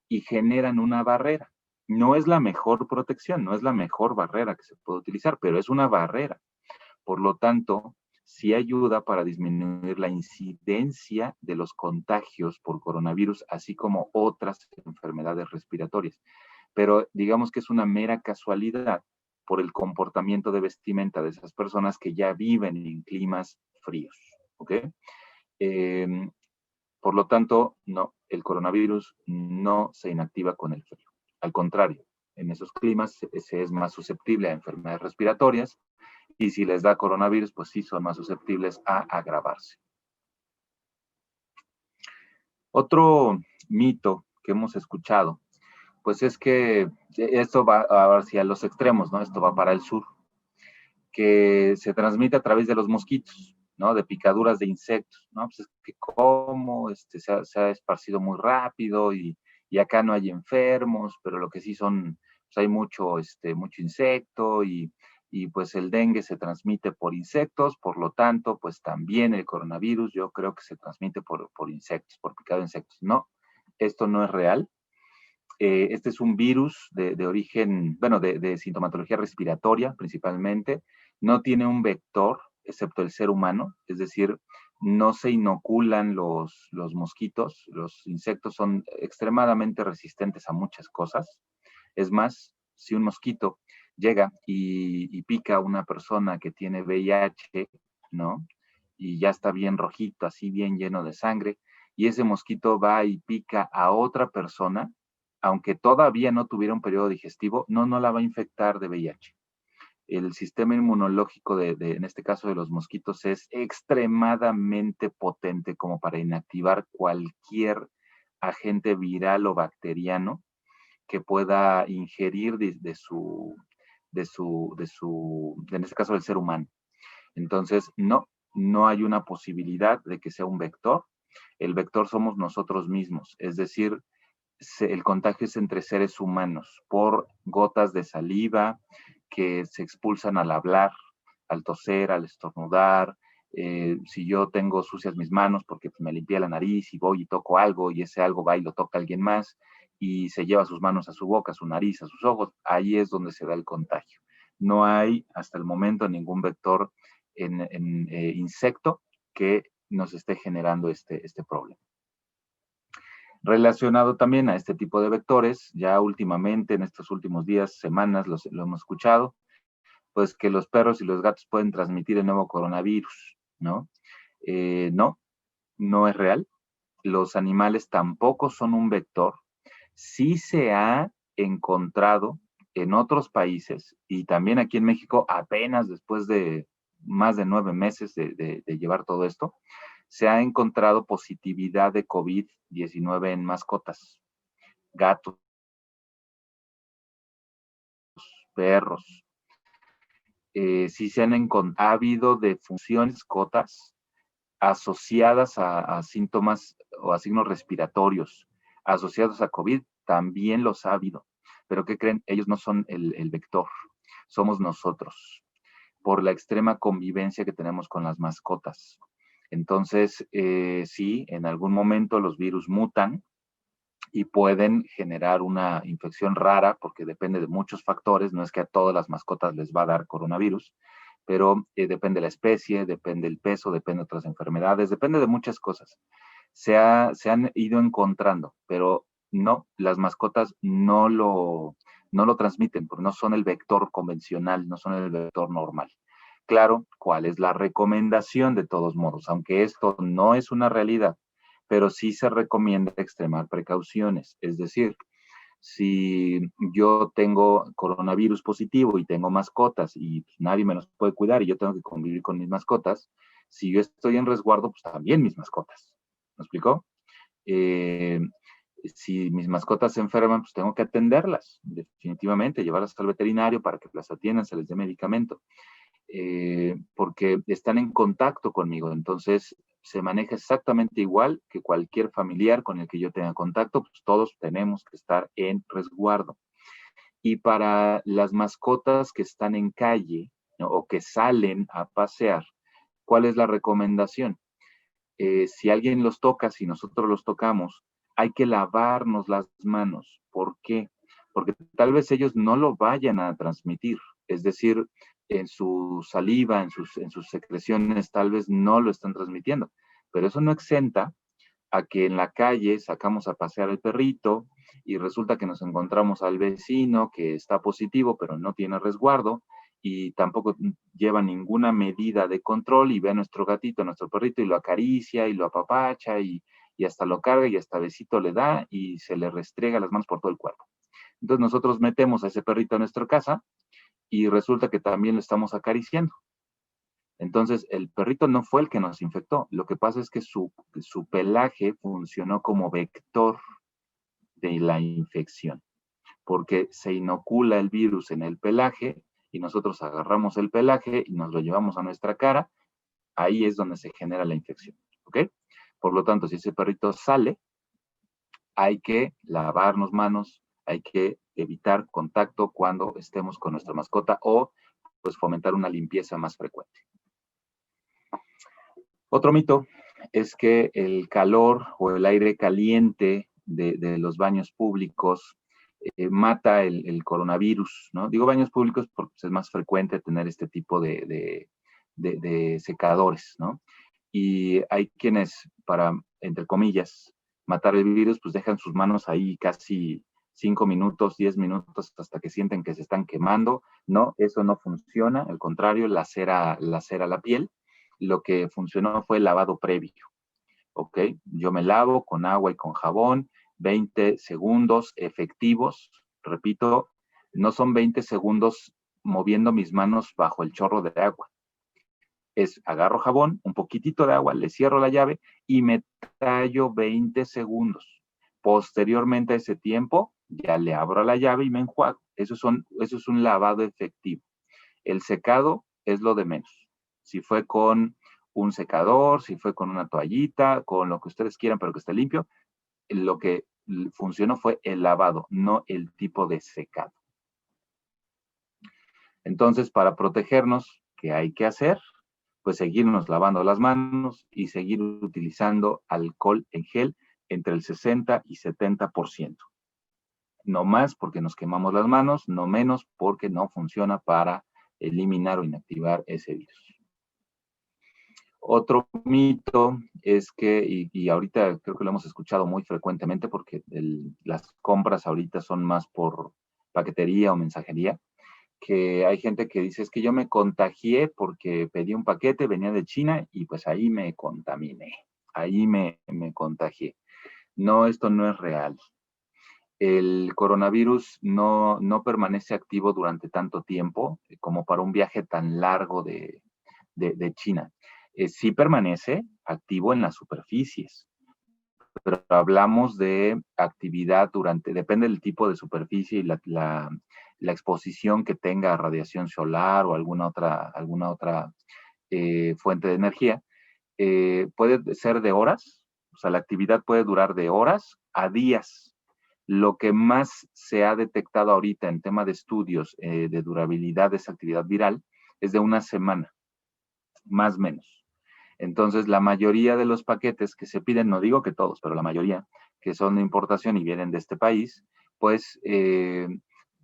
y generan una barrera. No es la mejor protección, no es la mejor barrera que se puede utilizar, pero es una barrera. Por lo tanto, sí ayuda para disminuir la incidencia de los contagios por coronavirus, así como otras enfermedades respiratorias. Pero digamos que es una mera casualidad por el comportamiento de vestimenta de esas personas que ya viven en climas fríos. ¿Ok? Por lo tanto, no, el coronavirus no se inactiva con el frío. Al contrario, en esos climas se es más susceptible a enfermedades respiratorias y si les da coronavirus, pues sí son más susceptibles a agravarse. Otro mito que hemos escuchado, pues es que esto va hacia los extremos, ¿no? Esto va para el sur, que se transmite a través de los mosquitos, ¿no? De picaduras de insectos, ¿no? Pues es que cómo se ha esparcido muy rápido y acá no hay enfermos, pero lo que sí son, pues hay mucho insecto y pues el dengue se transmite por insectos, por lo tanto, pues también el coronavirus yo creo que se transmite por insectos, por picado de insectos. No, esto no es real. Este es un virus de origen, bueno, de sintomatología respiratoria principalmente. No tiene un vector, excepto el ser humano, es decir, no se inoculan los mosquitos. Los insectos son extremadamente resistentes a muchas cosas. Es más, si un mosquito llega y pica a una persona que tiene VIH, ¿no? Y ya está bien rojito, así bien lleno de sangre, y ese mosquito va y pica a otra persona, aunque todavía no tuviera un periodo digestivo, no la va a infectar de VIH. El sistema inmunológico en este caso de los mosquitos es extremadamente potente como para inactivar cualquier agente viral o bacteriano que pueda ingerir en este caso del ser humano. Entonces, no hay una posibilidad de que sea un vector. El vector somos nosotros mismos, es decir, el contagio es entre seres humanos por gotas de saliva que se expulsan al hablar, al toser, al estornudar. Si yo tengo sucias mis manos porque me limpié la nariz y voy y toco algo y ese algo va y lo toca alguien más y se lleva sus manos a su boca, a su nariz, a sus ojos, ahí es donde se da el contagio. No hay hasta el momento ningún vector en insecto que nos esté generando este problema. Relacionado también a este tipo de vectores, ya últimamente, en estos últimos días, semanas, lo hemos escuchado, pues que los perros y los gatos pueden transmitir el nuevo coronavirus, ¿no? No es real. Los animales tampoco son un vector. Sí se ha encontrado en otros países y también aquí en México, apenas después de más de 9 meses de llevar todo esto, se ha encontrado positividad de COVID-19 en mascotas, gatos, perros. Sí se han ha habido defunciones cotas asociadas a síntomas o a signos respiratorios asociados a COVID, también los ha habido. Pero ¿qué creen? Ellos no son el vector, somos nosotros, por la extrema convivencia que tenemos con las mascotas. Entonces, sí, en algún momento los virus mutan y pueden generar una infección rara porque depende de muchos factores, no es que a todas las mascotas les va a dar coronavirus, pero depende de la especie, depende del peso, depende de otras enfermedades, depende de muchas cosas. Se han ido encontrando, pero no, las mascotas no lo transmiten, porque no son el vector convencional, no son el vector normal. Claro, ¿cuál es la recomendación de todos modos? Aunque esto no es una realidad, pero sí se recomienda extremar precauciones. Es decir, si yo tengo coronavirus positivo y tengo mascotas y nadie me los puede cuidar y yo tengo que convivir con mis mascotas, si yo estoy en resguardo, pues también mis mascotas. ¿Me explicó? Si mis mascotas se enferman, pues tengo que atenderlas, definitivamente, llevarlas al veterinario para que las atiendan, se les dé medicamento, porque están en contacto conmigo, entonces se maneja exactamente igual que cualquier familiar con el que yo tenga contacto, pues todos tenemos que estar en resguardo. Y para las mascotas que están en calle, ¿no?, o que salen a pasear, ¿cuál es la recomendación? Si alguien los toca, si nosotros los tocamos, hay que lavarnos las manos. ¿Por qué? Porque tal vez ellos no lo vayan a transmitir. Es decir, en su saliva, en sus secreciones, tal vez no lo están transmitiendo. Pero eso no exenta a que en la calle sacamos a pasear al perrito y resulta que nos encontramos al vecino que está positivo, pero no tiene resguardo y tampoco lleva ninguna medida de control y ve a nuestro gatito, a nuestro perrito y lo acaricia y lo apapacha y hasta lo carga y hasta besito le da y se le restriega las manos por todo el cuerpo. Entonces nosotros metemos a ese perrito a nuestra casa y resulta que también lo estamos acariciando. Entonces, el perrito no fue el que nos infectó. Lo que pasa es que su pelaje funcionó como vector de la infección, porque se inocula el virus en el pelaje y nosotros agarramos el pelaje y nos lo llevamos a nuestra cara. Ahí es donde se genera la infección, ¿ok? Por lo tanto, si ese perrito sale, hay que lavarnos manos, hay que evitar contacto cuando estemos con nuestra mascota o pues fomentar una limpieza más frecuente. Otro mito es que el calor o el aire caliente de los baños públicos mata el coronavirus, ¿no? Digo baños públicos porque es más frecuente tener este tipo de secadores, ¿no? Y hay quienes, para, entre comillas, matar el virus, pues dejan sus manos ahí casi 5 minutos, 10 minutos, hasta que sienten que se están quemando. No, eso no funciona, al contrario, lacera la piel. Lo que funcionó fue el lavado previo, ¿ok? Yo me lavo con agua y con jabón, 20 segundos efectivos, repito, no son 20 segundos moviendo mis manos bajo el chorro de agua. Es agarro jabón, un poquitito de agua, le cierro la llave y me tallo 20 segundos. Posteriormente a ese tiempo, ya le abro la llave y me enjuago. Eso es un lavado efectivo. El secado es lo de menos. Si fue con un secador, si fue con una toallita, con lo que ustedes quieran, pero que esté limpio, lo que funcionó fue el lavado, no el tipo de secado. Entonces, para protegernos, ¿qué hay que hacer? Pues seguirnos lavando las manos y seguir utilizando alcohol en gel entre el 60 y 70%. No más porque nos quemamos las manos, no menos porque no funciona para eliminar o inactivar ese virus. Otro mito es que, y ahorita creo que lo hemos escuchado muy frecuentemente porque las compras ahorita son más por paquetería o mensajería, que hay gente que dice, es que yo me contagié porque pedí un paquete, venía de China y pues ahí me contaminé, ahí me contagié. No, esto no es real. El coronavirus no permanece activo durante tanto tiempo como para un viaje tan largo de China. Sí permanece activo en las superficies, pero hablamos de actividad depende del tipo de superficie y la exposición que tenga a radiación solar o alguna otra fuente de energía. Puede ser de horas, o sea, la actividad puede durar de horas a días. Lo que más se ha detectado ahorita en tema de estudios de durabilidad de esa actividad viral es de una semana, más o menos. Entonces, la mayoría de los paquetes que se piden, no digo que todos, pero la mayoría que son de importación y vienen de este país, pues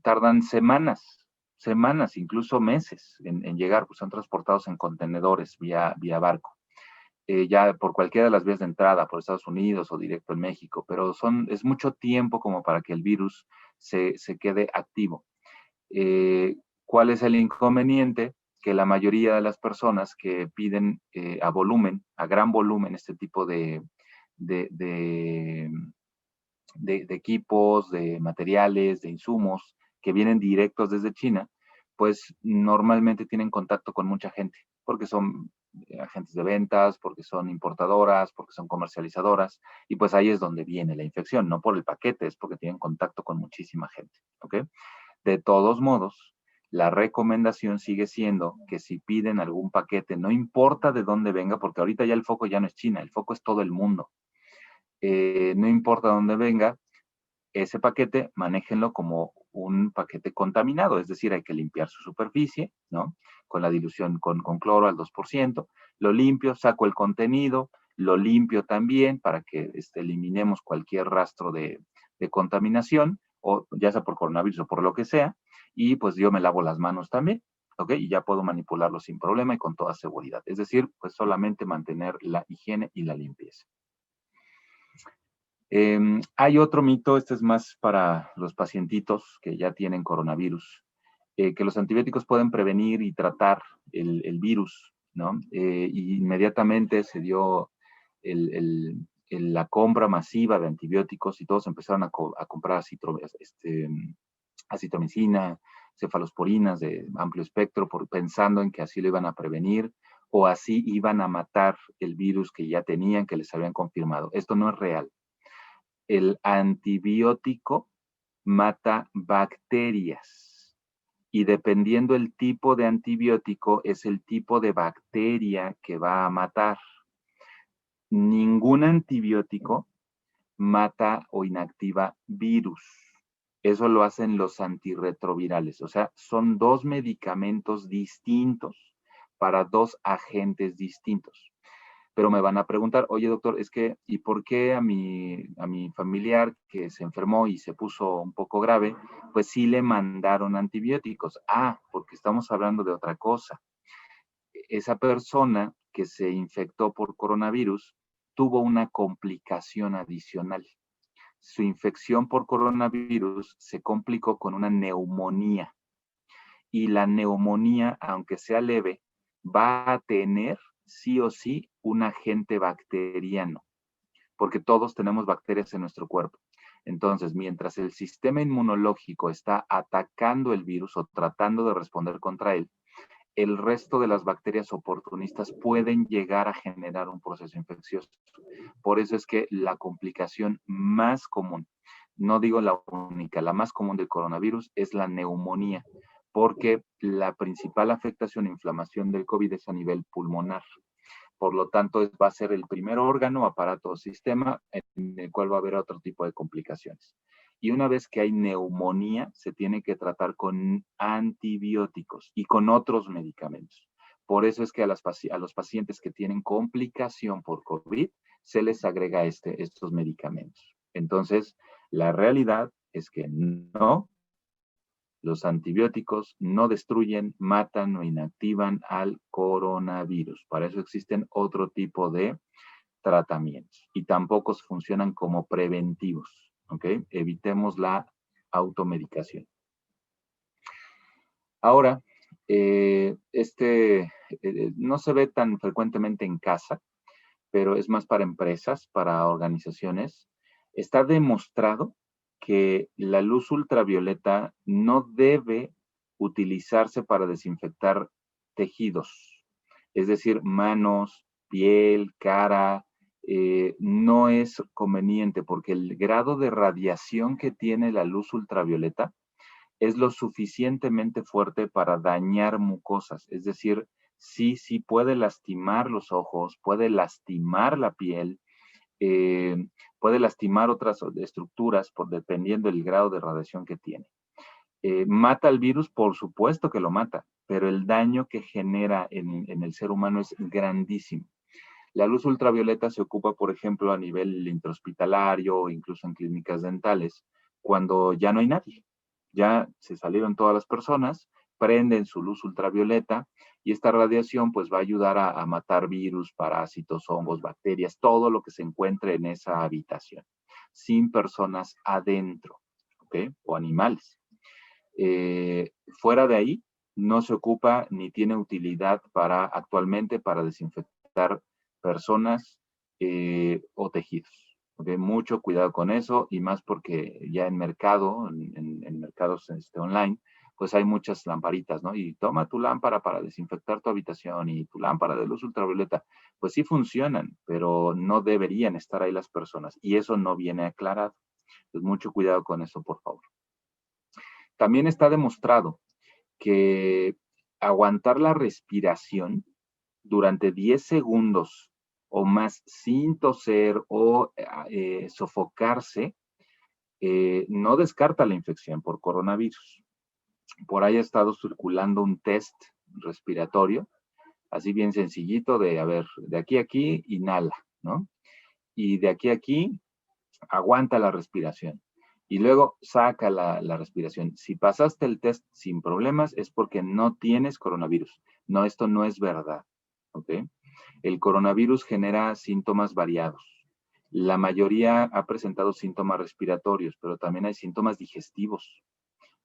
tardan semanas semanas, incluso meses en llegar, pues son transportados en contenedores vía barco. Ya por cualquiera de las vías de entrada, por Estados Unidos o directo en México, pero es mucho tiempo como para que el virus se quede activo. ¿Cuál es el inconveniente? Que la mayoría de las personas que piden a gran volumen, este tipo de equipos, de materiales, de insumos que vienen directos desde China, pues normalmente tienen contacto con mucha gente, porque son agentes de ventas, porque son importadoras, porque son comercializadoras, y pues ahí es donde viene la infección, no por el paquete, es porque tienen contacto con muchísima gente, ¿ok? De todos modos, la recomendación sigue siendo que si piden algún paquete, no importa de dónde venga, porque ahorita ya el foco ya no es China, el foco es todo el mundo. No importa dónde venga, ese paquete manéjenlo como un paquete contaminado, es decir, hay que limpiar su superficie, ¿no? Con la dilución con cloro al 2%, lo limpio, saco el contenido, lo limpio también para que eliminemos cualquier rastro de contaminación, o ya sea por coronavirus o por lo que sea, y pues yo me lavo las manos también, ¿ok? Y ya puedo manipularlo sin problema y con toda seguridad. Es decir, pues solamente mantener la higiene y la limpieza. Hay otro mito, este es más para los pacientitos que ya tienen coronavirus, que los antibióticos pueden prevenir y tratar el virus, ¿no? Y inmediatamente se dio la compra masiva de antibióticos y todos empezaron a comprar acitromicina, cefalosporinas de amplio espectro, pensando en que así lo iban a prevenir o así iban a matar el virus que ya tenían, que les habían confirmado. Esto no es real. El antibiótico mata bacterias y dependiendo el tipo de antibiótico es el tipo de bacteria que va a matar. Ningún antibiótico mata o inactiva virus. Eso lo hacen los antirretrovirales. O sea, son dos medicamentos distintos para dos agentes distintos. Pero me van a preguntar, oye doctor, ¿y por qué a mi familiar que se enfermó y se puso un poco grave, pues sí le mandaron antibióticos? Porque estamos hablando de otra cosa. Esa persona que se infectó por coronavirus tuvo una complicación adicional. Su infección por coronavirus se complicó con una neumonía. Y la neumonía, aunque sea leve, va a tener sí o sí un agente bacteriano, porque todos tenemos bacterias en nuestro cuerpo. Entonces, mientras el sistema inmunológico está atacando el virus o tratando de responder contra él, el resto de las bacterias oportunistas pueden llegar a generar un proceso infeccioso. Por eso es que la complicación más común, no digo la única, la más común del coronavirus es la neumonía, porque la principal afectación e inflamación del COVID es a nivel pulmonar. Por lo tanto, va a ser el primer órgano, aparato o sistema en el cual va a haber otro tipo de complicaciones. Y una vez que hay neumonía, se tiene que tratar con antibióticos y con otros medicamentos. Por eso es que a los pacientes que tienen complicación por COVID, se les agrega estos medicamentos. Entonces, la realidad es que no, los antibióticos no destruyen, matan o inactivan al coronavirus. Para eso existen otro tipo de tratamientos y tampoco funcionan como preventivos, ¿ok? Evitemos la automedicación. Ahora, no se ve tan frecuentemente en casa, pero es más para empresas, para organizaciones. Está demostrado que la luz ultravioleta no debe utilizarse para desinfectar tejidos, es decir, manos, piel, cara, no es conveniente porque el grado de radiación que tiene la luz ultravioleta es lo suficientemente fuerte para dañar mucosas, es decir, sí puede lastimar los ojos, puede lastimar la piel, puede lastimar otras estructuras dependiendo del grado de radiación que tiene. ¿Mata el virus? Por supuesto que lo mata, pero el daño que genera en el ser humano es grandísimo. La luz ultravioleta se ocupa, por ejemplo, a nivel intrahospitalario o incluso en clínicas dentales, cuando ya no hay nadie. Ya se salieron todas las personas, prenden su luz ultravioleta y esta radiación pues va a ayudar a matar virus, parásitos, hongos, bacterias, todo lo que se encuentre en esa habitación, sin personas adentro, ¿ok? O animales. Fuera de ahí, no se ocupa ni tiene utilidad actualmente para desinfectar personas o tejidos. ¿Okay? Mucho cuidado con eso y más porque ya en mercados online, pues hay muchas lamparitas, ¿no? Y toma tu lámpara para desinfectar tu habitación y tu lámpara de luz ultravioleta. Pues sí funcionan, pero no deberían estar ahí las personas y eso no viene aclarado. Pues mucho cuidado con eso, por favor. También está demostrado que aguantar la respiración durante 10 segundos o más sin toser o sofocarse no descarta la infección por coronavirus. Por ahí ha estado circulando un test respiratorio, así bien sencillito de, a ver, de aquí a aquí, inhala, ¿no? Y de aquí a aquí, aguanta la respiración. Y luego saca la respiración. Si pasaste el test sin problemas es porque no tienes coronavirus. No, esto no es verdad, ¿ok? El coronavirus genera síntomas variados. La mayoría ha presentado síntomas respiratorios, pero también hay síntomas digestivos,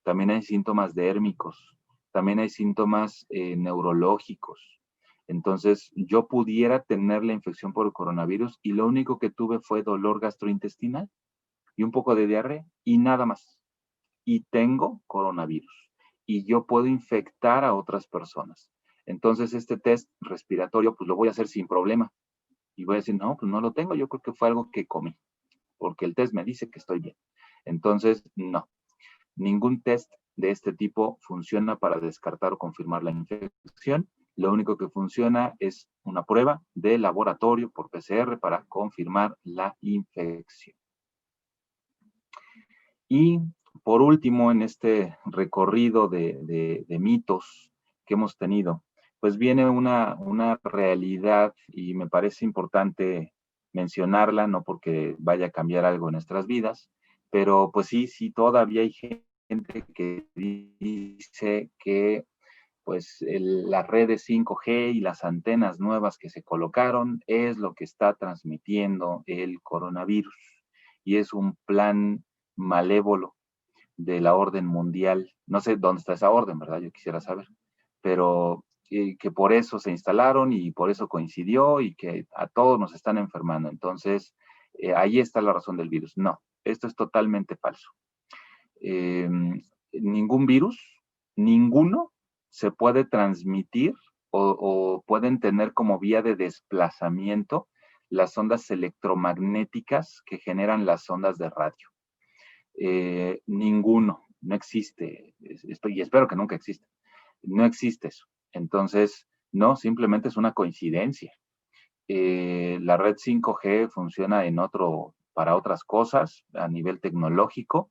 también hay síntomas dérmicos, también hay síntomas neurológicos. Entonces, yo pudiera tener la infección por el coronavirus y lo único que tuve fue dolor gastrointestinal y un poco de diarrea y nada más. Y tengo coronavirus y yo puedo infectar a otras personas. Entonces, este test respiratorio, pues lo voy a hacer sin problema. Y voy a decir, no, pues no lo tengo, yo creo que fue algo que comí, porque el test me dice que estoy bien. Entonces, no. Ningún test de este tipo funciona para descartar o confirmar la infección. Lo único que funciona es una prueba de laboratorio por PCR para confirmar la infección. Y por último, en este recorrido de mitos que hemos tenido, pues viene una realidad y me parece importante mencionarla, no porque vaya a cambiar algo en nuestras vidas, pero pues sí, todavía hay gente que dice que pues las redes 5G y las antenas nuevas que se colocaron es lo que está transmitiendo el coronavirus. Y es un plan malévolo de la orden mundial. No sé dónde está esa orden, ¿verdad? Yo quisiera saber. Pero que por eso se instalaron y por eso coincidió y que a todos nos están enfermando. Entonces, ahí está la razón del virus. No, esto es totalmente falso. Ningún virus, ninguno, se puede transmitir o pueden tener como vía de desplazamiento las ondas electromagnéticas que generan las ondas de radio. Ninguno, no existe, y espero que nunca exista, no existe eso. Entonces, no, simplemente es una coincidencia. La red 5G funciona para otras cosas a nivel tecnológico.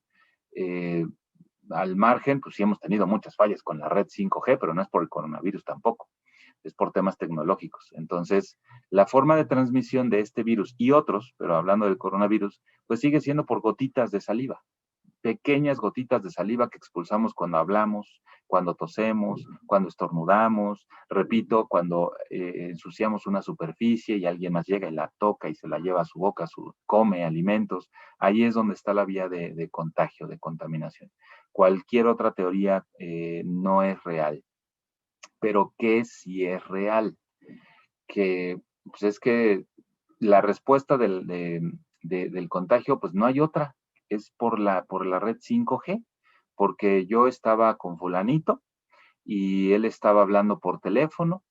Al margen, pues sí hemos tenido muchas fallas con la red 5G, pero no es por el coronavirus tampoco, es por temas tecnológicos. Entonces, la forma de transmisión de este virus y otros, pero hablando del coronavirus, pues sigue siendo por gotitas de saliva, pequeñas gotitas de saliva que expulsamos cuando hablamos, cuando tosemos, cuando estornudamos, repito, cuando ensuciamos una superficie y alguien más llega y la toca y se la lleva a su boca, come alimentos, ahí es donde está la vía de contagio, de contaminación. Cualquier otra teoría no es real. Pero ¿qué sí es real? Que pues es que la respuesta del contagio, pues no hay otra, es por la red 5G, porque yo estaba con fulanito y él estaba hablando por teléfono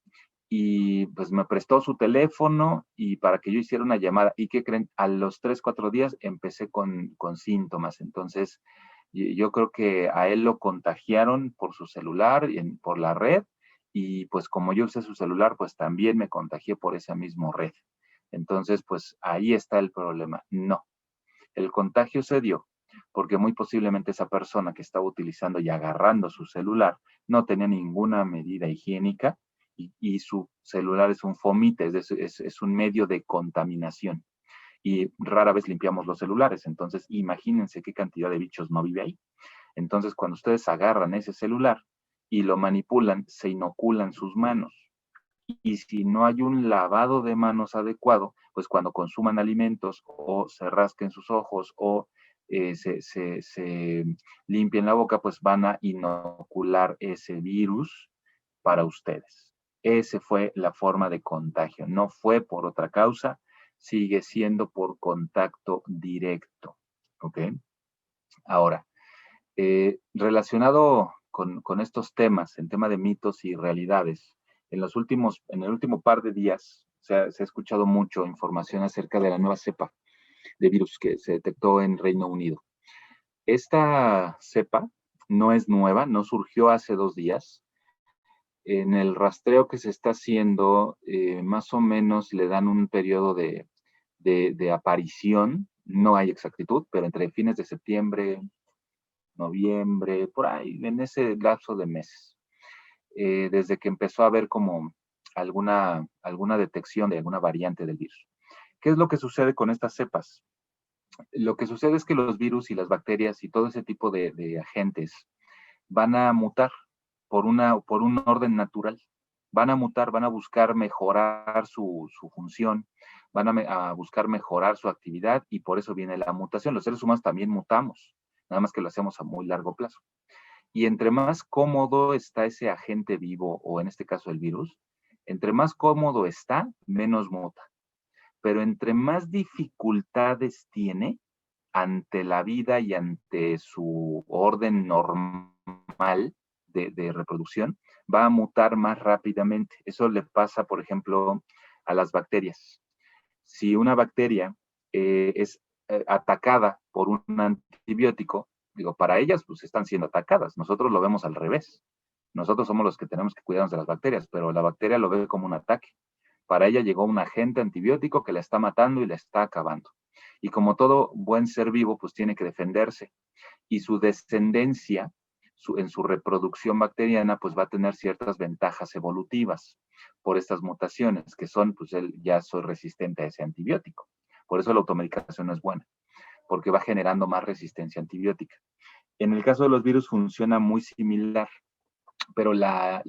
y pues me prestó su teléfono y para que yo hiciera una llamada. ¿Y qué creen? A los 3, 4 días empecé con síntomas. Entonces, yo creo que a él lo contagiaron por su celular y por la red y pues como yo usé su celular, pues también me contagié por esa misma red. Entonces, pues ahí está el problema. No, el contagio se dio porque muy posiblemente esa persona que estaba utilizando y agarrando su celular no tenía ninguna medida higiénica y su celular es un fomite, es un medio de contaminación. Y rara vez limpiamos los celulares, entonces imagínense qué cantidad de bichos no vive ahí. Entonces, cuando ustedes agarran ese celular y lo manipulan, se inoculan sus manos. Y si no hay un lavado de manos adecuado, pues cuando consuman alimentos o se rasquen sus ojos o se limpien la boca, pues van a inocular ese virus para ustedes. Esa fue la forma de contagio, no fue por otra causa, sigue siendo por contacto directo. ¿Ok? Ahora, relacionado con estos temas, en tema de mitos y realidades, en el último par de días se ha escuchado mucho información acerca de la nueva cepa de virus que se detectó en Reino Unido. Esta cepa no es nueva, no surgió hace 2 días. En el rastreo que se está haciendo, más o menos le dan un periodo de aparición, no hay exactitud, pero entre fines de septiembre, noviembre, por ahí, en ese lapso de meses. Desde que empezó a haber como alguna detección de alguna variante del virus. ¿Qué es lo que sucede con estas cepas? Lo que sucede es que los virus y las bacterias y todo ese tipo de agentes van a mutar por un orden natural. Van a mutar, van a buscar mejorar su función, van a buscar mejorar su actividad y por eso viene la mutación. Los seres humanos también mutamos, nada más que lo hacemos a muy largo plazo. Y entre más cómodo está ese agente vivo, o en este caso el virus, entre más cómodo está, menos muta. Pero entre más dificultades tiene ante la vida y ante su orden normal de reproducción, va a mutar más rápidamente. Eso le pasa, por ejemplo, a las bacterias. Si una bacteria es atacada por un antibiótico, digo, para ellas pues están siendo atacadas. Nosotros lo vemos al revés. Nosotros somos los que tenemos que cuidarnos de las bacterias, pero la bacteria lo ve como un ataque. Para ella llegó un agente antibiótico que la está matando y la está acabando. Y como todo buen ser vivo, pues tiene que defenderse. Y su descendencia, en su reproducción bacteriana, pues va a tener ciertas ventajas evolutivas por estas mutaciones, que son, pues ya soy resistente a ese antibiótico. Por eso la automedicación no es buena, porque va generando más resistencia antibiótica. En el caso de los virus funciona muy similar, pero la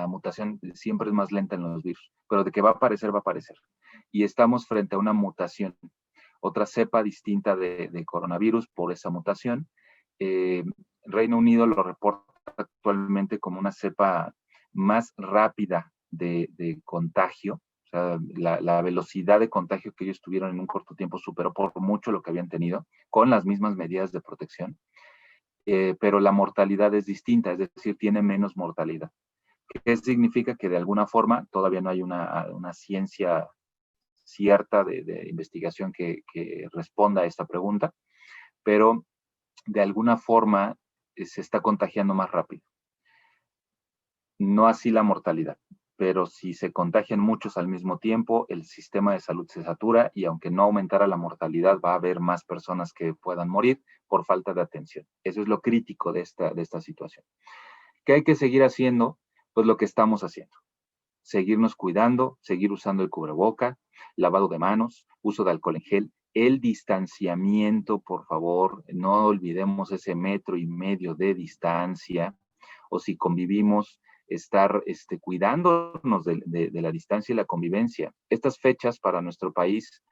mutación siempre es más lenta en los virus. Pero de que va a aparecer, va a aparecer. Y estamos frente a una mutación, otra cepa distinta de coronavirus por esa mutación. Reino Unido lo reporta actualmente como una cepa más rápida de contagio. O sea, la velocidad de contagio que ellos tuvieron en un corto tiempo superó por mucho lo que habían tenido, con las mismas medidas de protección. Pero la mortalidad es distinta, es decir, tiene menos mortalidad. ¿Qué significa? Que de alguna forma todavía no hay una ciencia cierta de investigación que responda a esta pregunta, pero de alguna forma se está contagiando más rápido. No así la mortalidad, pero si se contagian muchos al mismo tiempo, el sistema de salud se satura y aunque no aumentara la mortalidad, va a haber más personas que puedan morir por falta de atención. Eso es lo crítico de esta situación. ¿Qué hay que seguir haciendo? Pues lo que estamos haciendo. Seguirnos cuidando, seguir usando el cubreboca, lavado de manos, uso de alcohol en gel, el distanciamiento, por favor, no olvidemos ese 1.5 metros de distancia, o si convivimos, estar cuidándonos de la distancia y la convivencia. Estas fechas para nuestro país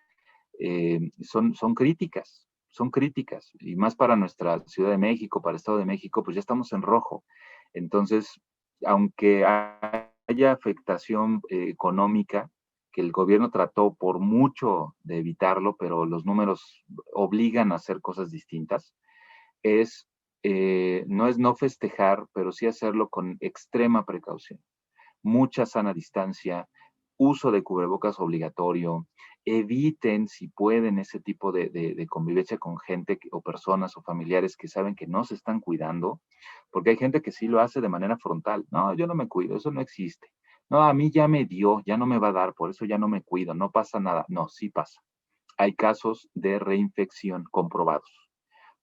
son críticas, y más para nuestra Ciudad de México, para el Estado de México, pues ya estamos en rojo. Entonces, aunque haya afectación económica, que el gobierno trató por mucho de evitarlo, pero los números obligan a hacer cosas distintas, no es no festejar, pero sí hacerlo con extrema precaución. Mucha sana distancia, uso de cubrebocas obligatorio, eviten si pueden ese tipo de convivencia con gente o personas o familiares que saben que no se están cuidando, porque hay gente que sí lo hace de manera frontal. No, yo no me cuido, eso no existe. No, a mí ya me dio, ya no me va a dar, por eso ya no me cuido, no pasa nada. No, sí pasa. Hay casos de reinfección comprobados.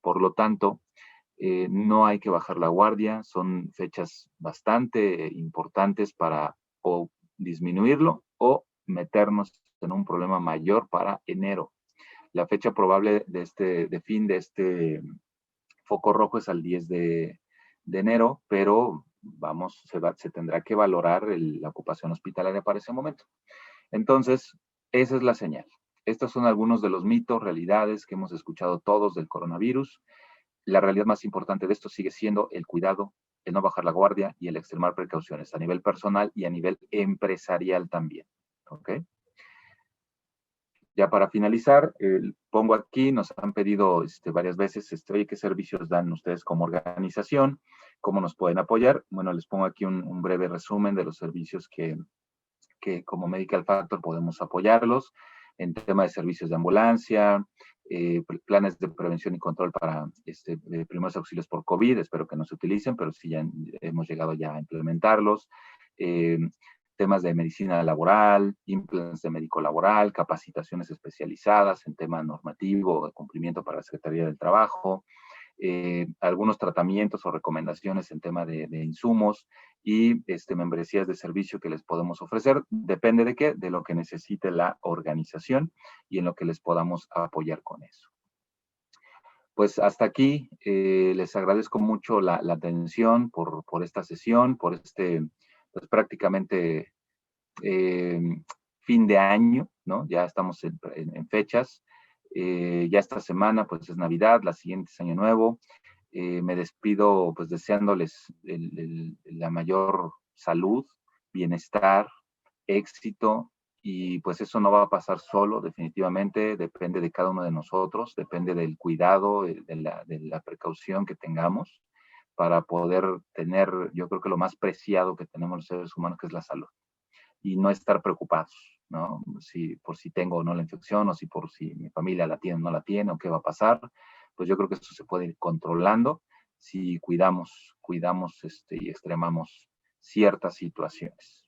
Por lo tanto, no hay que bajar la guardia, son fechas bastante importantes para o disminuirlo o meternos en un problema mayor para enero. La fecha probable de fin de este foco rojo es al 10 de enero, pero se tendrá que valorar la ocupación hospitalaria para ese momento. Entonces, esa es la señal. Estos son algunos de los mitos, realidades que hemos escuchado todos del coronavirus. La realidad más importante de esto sigue siendo el cuidado, el no bajar la guardia y el extremar precauciones a nivel personal y a nivel empresarial también. ¿Ok? Ya para finalizar, pongo aquí, nos han pedido varias veces, oye, ¿qué servicios dan ustedes como organización? ¿Cómo nos pueden apoyar? Bueno, les pongo aquí un breve resumen de los servicios que como Medical Factor podemos apoyarlos en tema de servicios de ambulancia, planes de prevención y control para primeros auxilios por COVID, espero que no se utilicen, pero sí ya hemos llegado ya a implementarlos, temas de medicina laboral, implants de médico laboral, capacitaciones especializadas en tema normativo, de cumplimiento para la Secretaría del Trabajo, algunos tratamientos o recomendaciones en tema de insumos y membresías de servicio que les podemos ofrecer. Depende de qué, de lo que necesite la organización y en lo que les podamos apoyar con eso. Pues hasta aquí, les agradezco mucho la atención por esta sesión, por pues prácticamente fin de año, ¿no? Ya estamos en fechas. Ya esta semana pues es Navidad, la siguiente es Año Nuevo. Me despido pues deseándoles la mayor salud, bienestar, éxito, y pues eso no va a pasar solo, definitivamente, depende de cada uno de nosotros, depende del cuidado, de la precaución que tengamos para poder tener, yo creo que lo más preciado que tenemos los seres humanos, que es la salud, y no estar preocupados, ¿no? Por si tengo o no la infección, o por si mi familia la tiene o no la tiene, o qué va a pasar. Pues yo creo que eso se puede ir controlando si cuidamos y extremamos ciertas situaciones.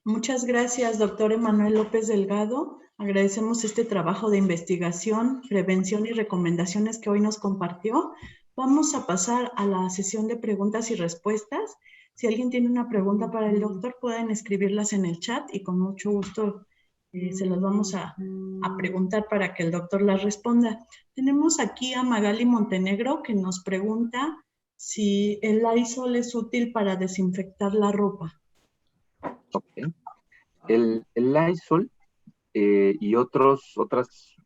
Muchas gracias, doctor Emanuel López Delgado. Agradecemos este trabajo de investigación, prevención y recomendaciones que hoy nos compartió. Vamos a pasar a la sesión de preguntas y respuestas. Si alguien tiene una pregunta para el doctor, pueden escribirlas en el chat y con mucho gusto se las vamos a preguntar para que el doctor las responda. Tenemos aquí a Magali Montenegro, que nos pregunta si el Lysol es útil para desinfectar la ropa. Ok. El Lysol y otras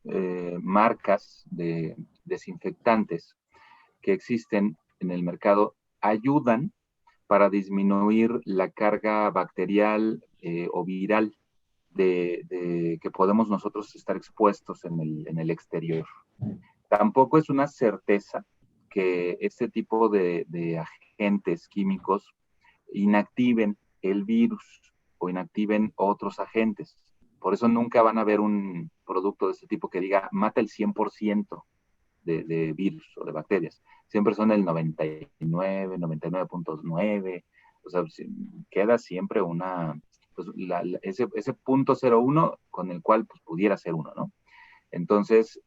marcas de desinfectantes que existen en el mercado ayudan para disminuir la carga bacterial o viral que podemos nosotros estar expuestos en el exterior. Tampoco es una certeza que este tipo de agentes químicos inactiven el virus o inactiven otros agentes. Por eso nunca van a ver un producto de este tipo que diga mata el 100% de virus o de bacterias. Siempre son el 99, 99.9, o sea, queda siempre ese 0.01 con el cual pues, pudiera ser uno, ¿no? Entonces,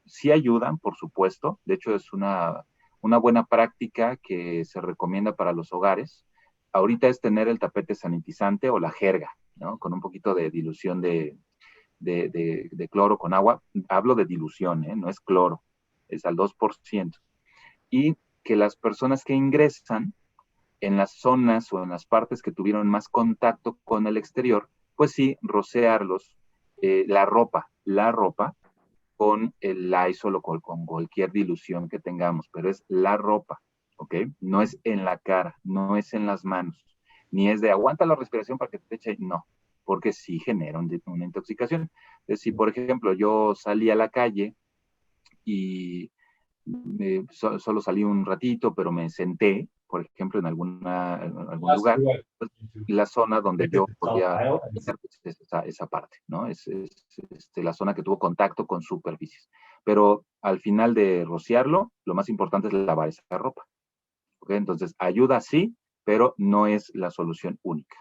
sí ayudan, por supuesto. De hecho, es una buena práctica que se recomienda para los hogares. Ahorita es tener el tapete sanitizante o la jerga, ¿no? Con un poquito de dilución de cloro con agua. Hablo de dilución, no es cloro, es al 2%. Y que las personas que ingresan en las zonas o en las partes que tuvieron más contacto con el exterior, pues sí, rociarlos, la ropa con el Lysol o con cualquier dilución que tengamos, pero es la ropa, ¿ok? No es en la cara, no es en las manos, ni es de aguanta la respiración para que te eche, no, porque sí genera una intoxicación. Entonces, si por ejemplo yo salí a la calle y solo salí un ratito, pero me senté, por ejemplo, en algún lugar, pues, la zona donde yo podía es esa parte, ¿no? Es la zona que tuvo contacto con superficies. Pero al final de rociarlo, lo más importante es lavar esa ropa. ¿Ok? Entonces, ayuda sí, pero no es la solución única.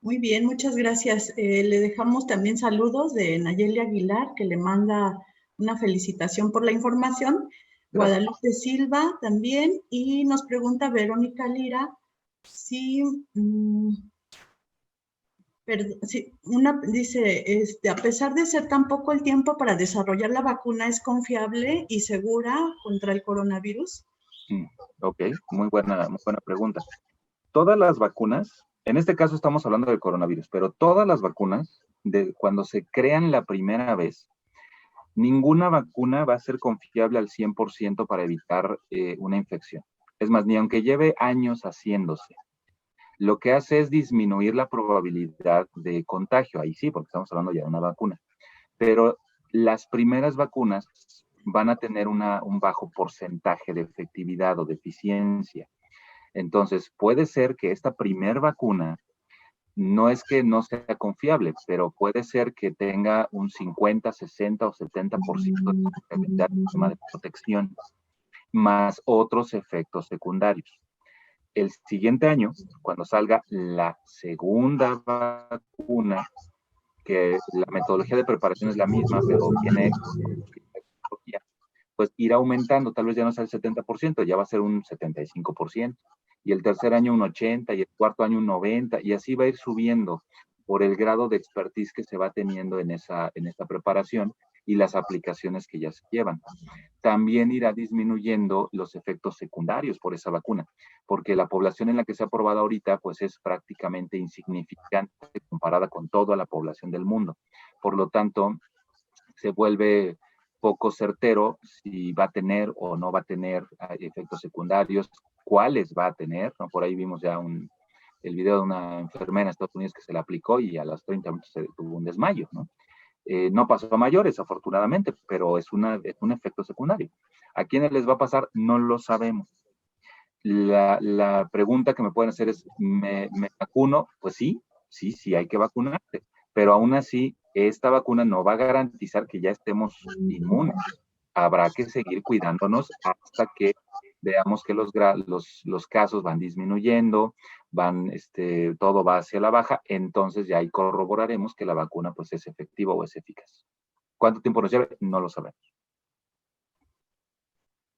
Muy bien, muchas gracias. Le dejamos también saludos de Nayeli Aguilar, que le manda una felicitación por la información. Gracias. Guadalupe Silva también, y nos pregunta Verónica Lira si, dice, a pesar de ser tan poco el tiempo para desarrollar la vacuna, ¿es confiable y segura contra el coronavirus? Ok, muy buena pregunta. Todas las vacunas, en este caso estamos hablando del coronavirus, pero todas las vacunas, cuando se crean la primera vez, ninguna vacuna va a ser confiable al 100% para evitar una infección. Es más, ni aunque lleve años haciéndose. Lo que hace es disminuir la probabilidad de contagio. Ahí sí, porque estamos hablando ya de una vacuna. Pero las primeras vacunas van a tener un bajo porcentaje de efectividad o de eficiencia. Entonces, puede ser que esta primer vacuna no es que no sea confiable, pero puede ser que tenga un 50, 60 o 70% de confiabilidad en tema de protección, más otros efectos secundarios. El siguiente año, cuando salga la segunda vacuna, que la metodología de preparación es la misma, pero tiene pues irá aumentando, tal vez ya no sea el 70%, ya va a ser un 75%, y el tercer año un 80%, y el cuarto año un 90%, y así va a ir subiendo por el grado de expertise que se va teniendo en esta preparación y las aplicaciones que ya se llevan. También irá disminuyendo los efectos secundarios por esa vacuna, porque la población en la que se ha probado ahorita pues es prácticamente insignificante comparada con toda la población del mundo. Por lo tanto, se vuelve poco certero si va a tener o no va a tener efectos secundarios, cuáles va a tener, ¿no? Por ahí vimos ya el video de una enfermera en Estados Unidos que se le aplicó y a los 30 minutos se tuvo un desmayo, ¿no? No pasó a mayores, afortunadamente, pero es un efecto secundario. ¿A quiénes les va a pasar? No lo sabemos. La pregunta que me pueden hacer es, ¿me vacuno? Pues sí hay que vacunarse, pero aún así, esta vacuna no va a garantizar que ya estemos inmunes. Habrá que seguir cuidándonos hasta que veamos que los casos van disminuyendo, todo va hacia la baja, entonces ya ahí corroboraremos que la vacuna pues es efectiva o es eficaz. ¿Cuánto tiempo nos lleve? No lo sabemos.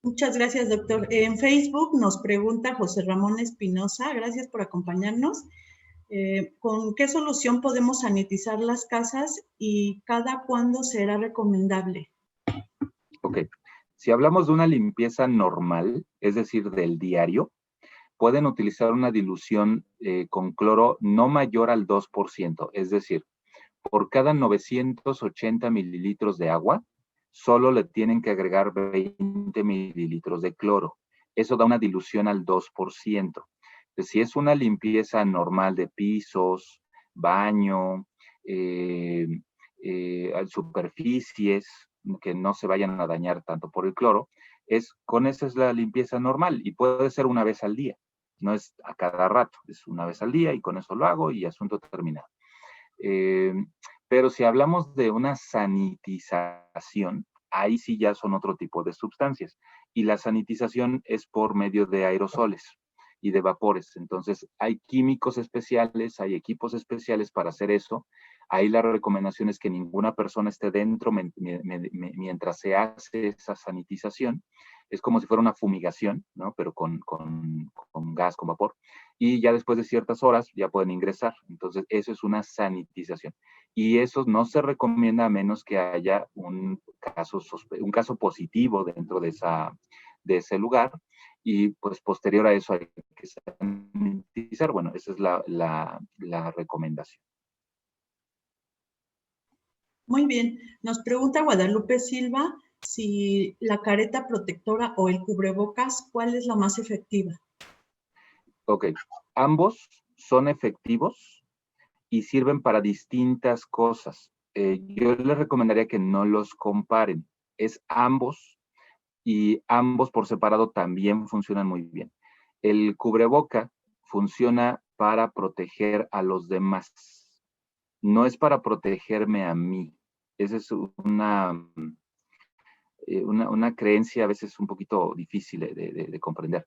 Muchas gracias, doctor. En Facebook nos pregunta José Ramón Espinosa, gracias por acompañarnos. ¿Con qué solución podemos sanitizar las casas y cada cuándo será recomendable? Ok. Si hablamos de una limpieza normal, es decir, del diario, pueden utilizar una dilución con cloro no mayor al 2%, es decir, por cada 980 mililitros de agua, solo le tienen que agregar 20 mililitros de cloro. Eso da una dilución al 2%. Entonces, si es una limpieza normal de pisos, baño, superficies, que no se vayan a dañar tanto por el cloro, con esa es la limpieza normal y puede ser una vez al día. No es a cada rato, es una vez al día y con eso lo hago y asunto terminado. Pero si hablamos de una sanitización, ahí sí ya son otro tipo de sustancias. Y la sanitización es por medio de aerosoles y de vapores. Entonces, hay químicos especiales, hay equipos especiales para hacer eso. Ahí la recomendación es que ninguna persona esté dentro mientras se hace esa sanitización. Es como si fuera una fumigación, ¿no? Pero con gas, con vapor. Y ya después de ciertas horas ya pueden ingresar. Entonces, eso es una sanitización. Y eso no se recomienda a menos que haya un caso positivo dentro de ese lugar. Y pues posterior a eso hay que sanitizar. Bueno, esa es la recomendación. Muy bien. Nos pregunta Guadalupe Silva si la careta protectora o el cubrebocas, ¿cuál es la más efectiva? Ok, ambos son efectivos y sirven para distintas cosas. Yo les recomendaría que no los comparen. Es ambos y ambos por separado también funcionan muy bien. El cubreboca funciona para proteger a los demás. No es para protegerme a mí. Esa es una creencia a veces un poquito difícil de comprender.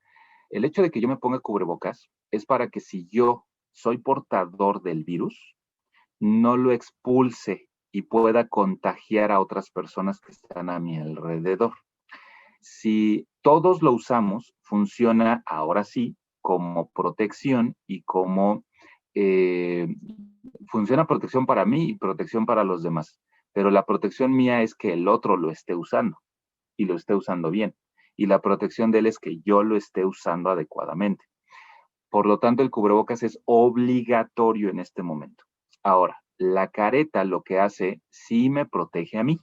El hecho de que yo me ponga cubrebocas es para que si yo soy portador del virus, no lo expulse y pueda contagiar a otras personas que están a mi alrededor. Si todos lo usamos, funciona ahora sí como protección y como funciona protección para mí y protección para los demás. Pero la protección mía es que el otro lo esté usando y lo esté usando bien. y la protección de él es que yo lo esté usando adecuadamente. Por lo tanto, el cubrebocas es obligatorio en este momento. Ahora, la careta lo que hace sí me protege a mí.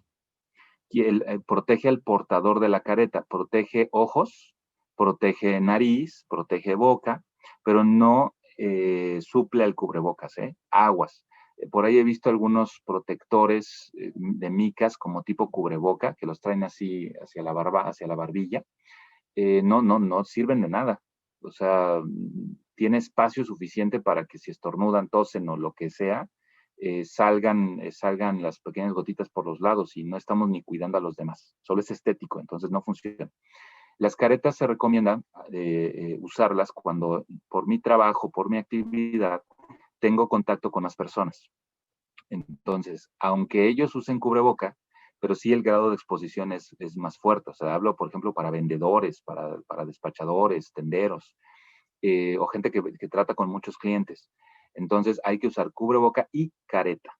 Protege al portador de la careta, protege ojos, protege nariz, protege boca, pero no suple al cubrebocas, aguas. Por ahí he visto algunos protectores de micas como tipo cubreboca, que los traen así hacia la barbilla. No sirven de nada. O sea, tiene espacio suficiente para que si estornudan, tosen o lo que sea, salgan las pequeñas gotitas por los lados y no estamos ni cuidando a los demás. Solo es estético, entonces no funciona. Las caretas se recomiendan usarlas cuando por mi trabajo, por mi actividad, tengo contacto con las personas. Entonces, aunque ellos usen cubreboca, pero sí el grado de exposición es más fuerte. O sea, hablo, por ejemplo, para vendedores, para despachadores, tenderos, o gente que trata con muchos clientes. Entonces, hay que usar cubreboca y careta.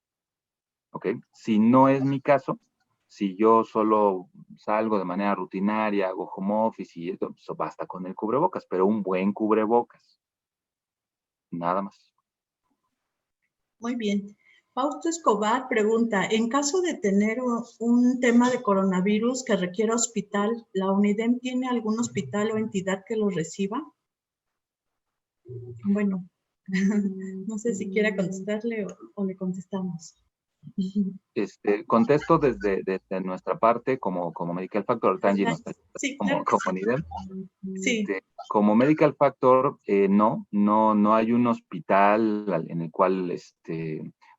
¿Ok? Si no es mi caso, si yo solo salgo de manera rutinaria, hago home office y esto, pues basta con el cubrebocas, pero un buen cubrebocas. Nada más. Muy bien. Fausto Escobar pregunta, en caso de tener un tema de coronavirus que requiera hospital, ¿la UNIDEM tiene algún hospital o entidad que lo reciba? Bueno, no sé si quiera contestarle o le contestamos. Contesto desde nuestra parte como Medical Factor. Tangi nos está Sí, como claro. NIDEM. Sí. Como Medical Factor, no hay un hospital en el cual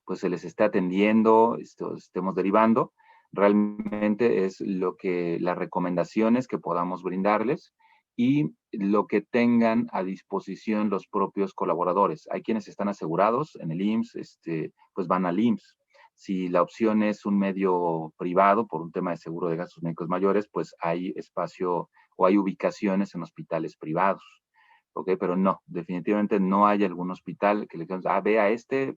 pues se les esté atendiendo, estemos derivando. Realmente es las recomendaciones que podamos brindarles y lo que tengan a disposición los propios colaboradores. Hay quienes están asegurados en el IMSS, pues van al IMSS. Si la opción es un medio privado por un tema de seguro de gastos médicos mayores, pues hay espacio o hay ubicaciones en hospitales privados. ¿Ok? Pero no, definitivamente no hay algún hospital que le digamos, ve a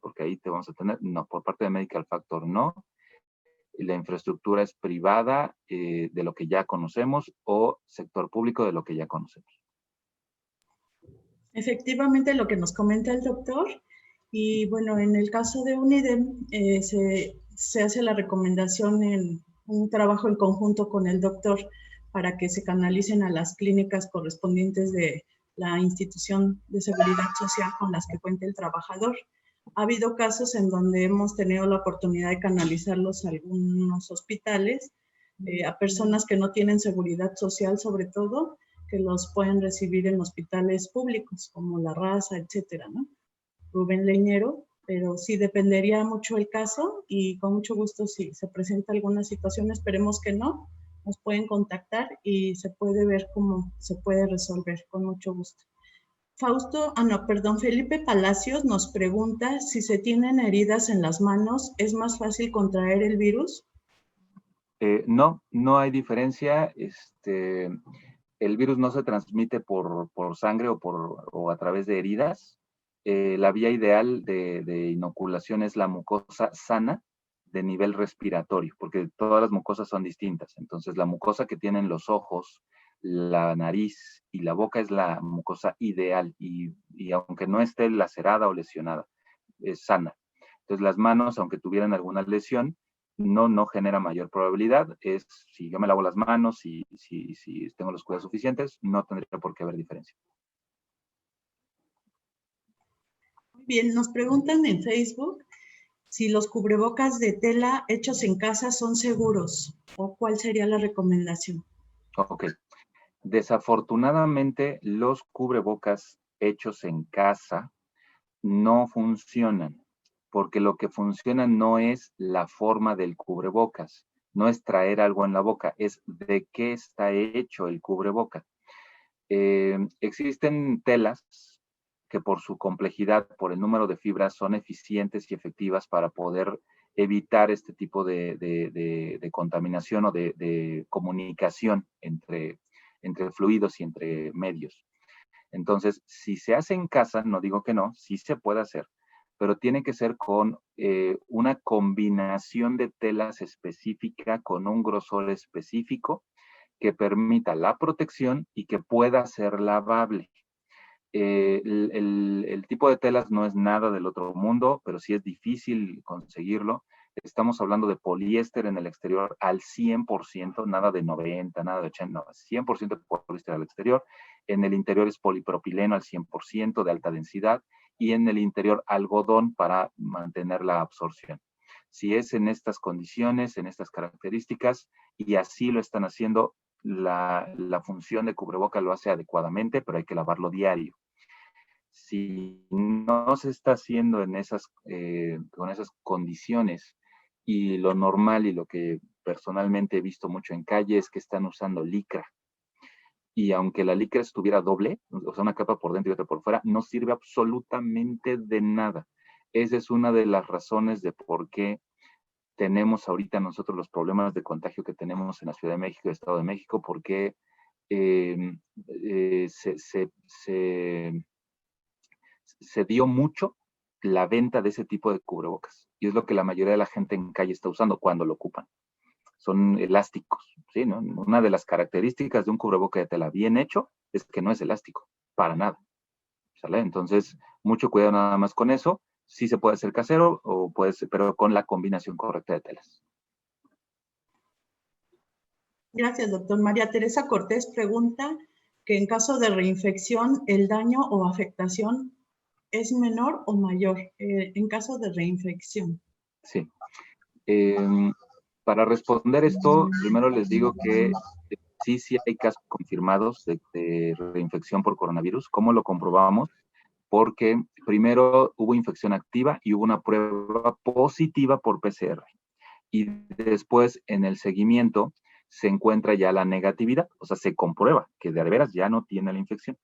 porque ahí te vamos a tener. No, por parte de Medical Factor no. La infraestructura es privada de lo que ya conocemos o sector público de lo que ya conocemos. Efectivamente, lo que nos comenta el doctor. Y bueno, en el caso de UNIDEM, se hace la recomendación en un trabajo en conjunto con el doctor para que se canalicen a las clínicas correspondientes de la institución de seguridad social con las que cuenta el trabajador. Ha habido casos en donde hemos tenido la oportunidad de canalizarlos a algunos hospitales, a personas que no tienen seguridad social sobre todo, que los pueden recibir en hospitales públicos como La Raza, etcétera, ¿no? Rubén Leñero, pero sí dependería mucho el caso y con mucho gusto si se presenta alguna situación, esperemos que no, nos pueden contactar y se puede ver cómo se puede resolver con mucho gusto. Felipe Palacios nos pregunta si se tienen heridas en las manos, ¿es más fácil contraer el virus? No hay diferencia. El virus no se transmite por sangre o a través de heridas. La vía ideal de inoculación es la mucosa sana de nivel respiratorio, porque todas las mucosas son distintas. Entonces, la mucosa que tienen los ojos, la nariz y la boca es la mucosa ideal y aunque no esté lacerada o lesionada, es sana. Entonces, las manos, aunque tuvieran alguna lesión, no genera mayor probabilidad. Si yo me lavo las manos y si tengo los cuidados suficientes, no tendría por qué haber diferencia. Muy bien, nos preguntan en Facebook si los cubrebocas de tela hechos en casa son seguros o cuál sería la recomendación. Ok. Desafortunadamente, los cubrebocas hechos en casa no funcionan, porque lo que funciona no es la forma del cubrebocas, no es traer algo en la boca, es de qué está hecho el cubreboca. Existen telas que por su complejidad, por el número de fibras, son eficientes y efectivas para poder evitar este tipo de contaminación o de comunicación entre fluidos y entre medios. Entonces, si se hace en casa, no digo que no, sí se puede hacer, pero tiene que ser con una combinación de telas específica, con un grosor específico que permita la protección y que pueda ser lavable. El tipo de telas no es nada del otro mundo, pero sí es difícil conseguirlo. Estamos hablando de poliéster en el exterior al 100%, nada de 90, nada de 80, no, 100% de poliéster al exterior. En el interior es polipropileno al 100% de alta densidad y en el interior algodón para mantener la absorción. Si es en estas condiciones, en estas características, y así lo están haciendo, la función de cubreboca lo hace adecuadamente, pero hay que lavarlo diario. Si no se está haciendo en con esas condiciones, y lo normal y lo que personalmente he visto mucho en calle es que están usando licra. Y aunque la licra estuviera doble, o sea, una capa por dentro y otra por fuera, no sirve absolutamente de nada. Esa es una de las razones de por qué tenemos ahorita nosotros los problemas de contagio que tenemos en la Ciudad de México y el Estado de México, porque se dio mucho la venta de ese tipo de cubrebocas. Y es lo que la mayoría de la gente en calle está usando cuando lo ocupan. Son elásticos, ¿sí? ¿No? Una de las características de un cubreboca de tela bien hecho es que no es elástico, para nada. ¿Sale? Entonces, mucho cuidado nada más con eso. Sí se puede hacer casero, o puede ser, pero con la combinación correcta de telas. Gracias, doctor. María Teresa Cortés pregunta que en caso de reinfección, ¿el daño o afectación es menor o mayor en caso de reinfección? Sí. Para responder esto, primero les digo que sí hay casos confirmados de reinfección por coronavirus. ¿Cómo lo comprobamos? Porque primero hubo infección activa y hubo una prueba positiva por PCR. Y después, en el seguimiento, se encuentra ya la negatividad, o sea, se comprueba que de veras ya no tiene la infección.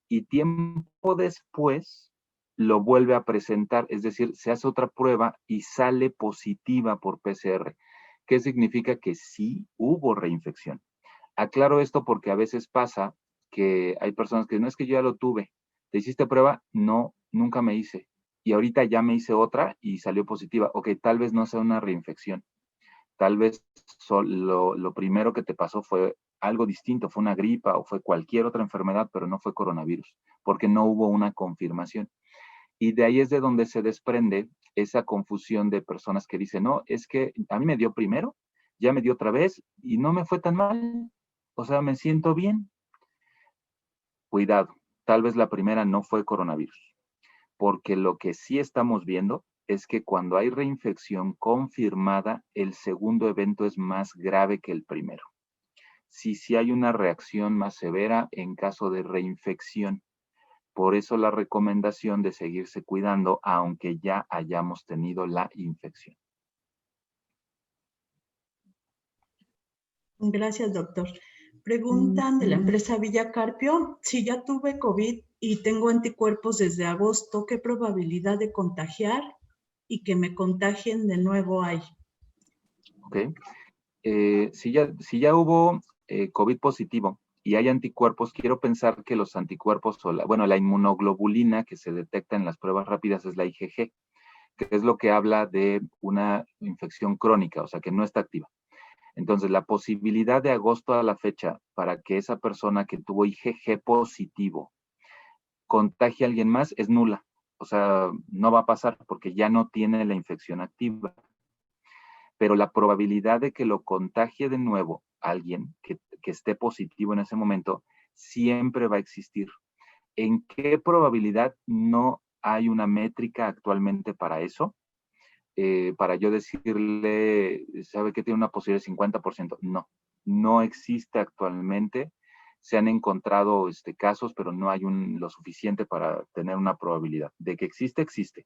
Y tiempo después lo vuelve a presentar, es decir, se hace otra prueba y sale positiva por PCR. ¿Qué significa? Que sí hubo reinfección. Aclaro esto porque a veces pasa que hay personas que no, es que yo ya lo tuve. ¿Te hiciste prueba? No, nunca me hice. Y ahorita ya me hice otra y salió positiva. Ok, tal vez no sea una reinfección. Tal vez lo primero que te pasó fue algo distinto, fue una gripa o fue cualquier otra enfermedad, pero no fue coronavirus, porque no hubo una confirmación. Y de ahí es de donde se desprende esa confusión de personas que dicen, no, es que a mí me dio primero, ya me dio otra vez y no me fue tan mal. O sea, me siento bien. Cuidado, tal vez la primera no fue coronavirus, porque lo que sí estamos viendo es que cuando hay reinfección confirmada, el segundo evento es más grave que el primero. Sí hay una reacción más severa en caso de reinfección. Por eso la recomendación de seguirse cuidando, aunque ya hayamos tenido la infección. Gracias, doctor. Preguntan de la empresa Villa Carpio, si ya tuve COVID y tengo anticuerpos desde agosto, ¿qué probabilidad de contagiar y que me contagien de nuevo hay? Ok. Si ya hubo COVID positivo y hay anticuerpos, quiero pensar que los anticuerpos, la inmunoglobulina que se detecta en las pruebas rápidas es la IgG, que es lo que habla de una infección crónica, o sea, que no está activa. Entonces, la posibilidad de agosto a la fecha para que esa persona que tuvo IgG positivo contagie a alguien más es nula. O sea, no va a pasar porque ya no tiene la infección activa. Pero la probabilidad de que lo contagie de nuevo alguien que esté positivo en ese momento siempre va a existir. ¿En qué probabilidad? No hay una métrica actualmente para eso. Para yo decirle, ¿sabe que tiene una posibilidad de 50%? No existe actualmente. Se han encontrado casos, pero no hay lo suficiente para tener una probabilidad. De que existe, existe.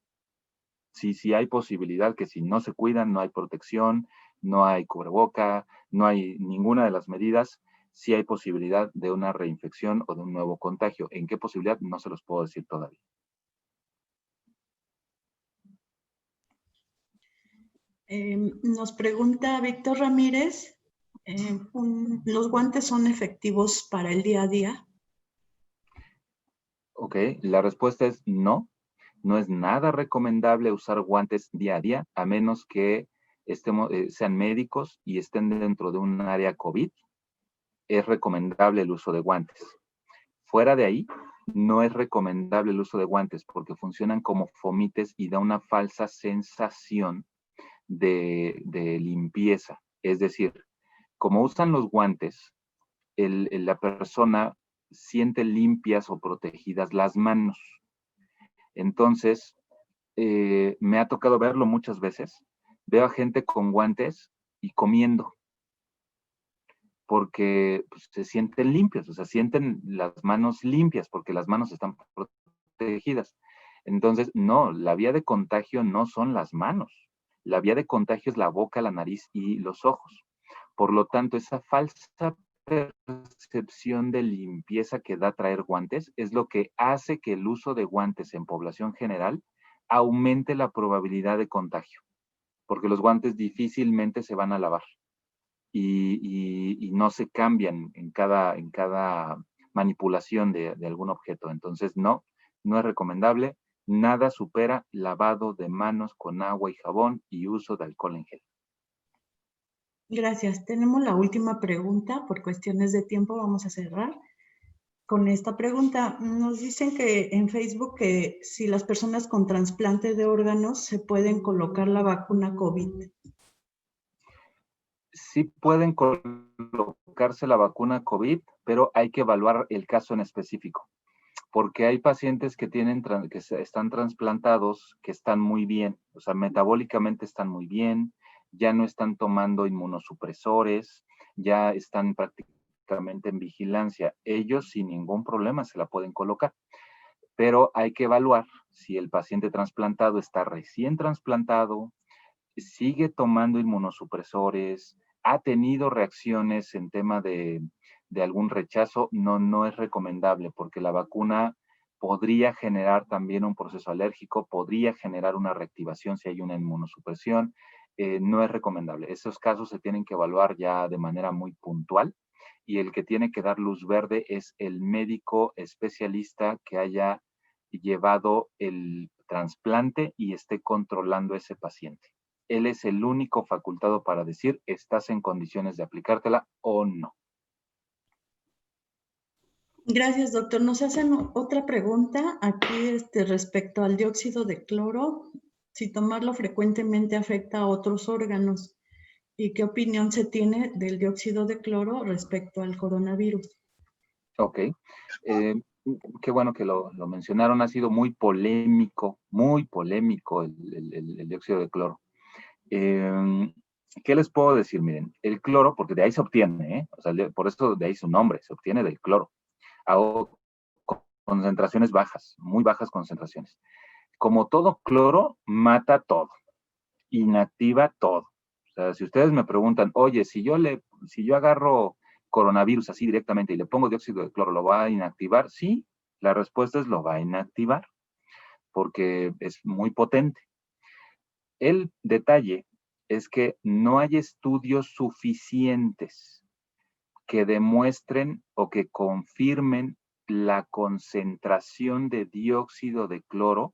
Sí hay posibilidad que si no se cuidan, no hay protección, no hay cubreboca, no hay ninguna de las medidas, sí hay posibilidad de una reinfección o de un nuevo contagio. ¿En qué posibilidad? No se los puedo decir todavía. Nos pregunta Víctor Ramírez, ¿los guantes son efectivos para el día a día? Ok, la respuesta es no. No es nada recomendable usar guantes día a día, a menos que sean médicos y estén dentro de un área COVID. es recomendable el uso de guantes. Fuera de ahí, no es recomendable el uso de guantes porque funcionan como fomites y da una falsa sensación de limpieza. Es decir, como usan los guantes, la persona siente limpias o protegidas las manos. Entonces, me ha tocado verlo muchas veces. Veo a gente con guantes y comiendo, porque pues, se sienten limpios, o sea, sienten las manos limpias porque las manos están protegidas. Entonces, no, la vía de contagio no son las manos. La vía de contagio es la boca, la nariz y los ojos. Por lo tanto, esa falsa percepción de limpieza que da traer guantes es lo que hace que el uso de guantes en población general aumente la probabilidad de contagio, porque los guantes difícilmente se van a lavar y no se cambian en cada manipulación de algún objeto. Entonces, no es recomendable. Nada supera lavado de manos con agua y jabón y uso de alcohol en gel. Gracias. Tenemos la última pregunta. Por cuestiones de tiempo vamos a cerrar con esta pregunta. Nos dicen que en Facebook que si las personas con trasplante de órganos se pueden colocar la vacuna COVID. Sí pueden colocarse la vacuna COVID, pero hay que evaluar el caso en específico, porque hay pacientes que están trasplantados, que están muy bien, o sea, metabólicamente están muy bien, ya no están tomando inmunosupresores, ya están prácticamente en vigilancia. Ellos sin ningún problema se la pueden colocar, pero hay que evaluar si el paciente trasplantado está recién trasplantado, sigue tomando inmunosupresores, ha tenido reacciones en tema de algún rechazo. No es recomendable porque la vacuna podría generar también un proceso alérgico, podría generar una reactivación si hay una inmunosupresión. No es recomendable. Esos casos se tienen que evaluar ya de manera muy puntual y el que tiene que dar luz verde es el médico especialista que haya llevado el trasplante y esté controlando ese paciente. Él es el único facultado para decir, ¿estás en condiciones de aplicártela o no? Gracias, doctor. Nos hacen otra pregunta aquí respecto al dióxido de cloro. Si tomarlo frecuentemente afecta a otros órganos. ¿Y qué opinión se tiene del dióxido de cloro respecto al coronavirus? Ok. Qué bueno que lo mencionaron. Ha sido muy polémico el dióxido de cloro. ¿Qué les puedo decir? Miren, el cloro, porque de ahí se obtiene, o sea, por eso de ahí su nombre, se obtiene del cloro. A concentraciones bajas, muy bajas concentraciones. Como todo cloro, mata todo, inactiva todo. O sea, si ustedes me preguntan, oye, si yo agarro coronavirus así directamente y le pongo dióxido de cloro, ¿lo va a inactivar? Sí, la respuesta es lo va a inactivar, porque es muy potente. El detalle es que no hay estudios suficientes que demuestren o que confirmen la concentración de dióxido de cloro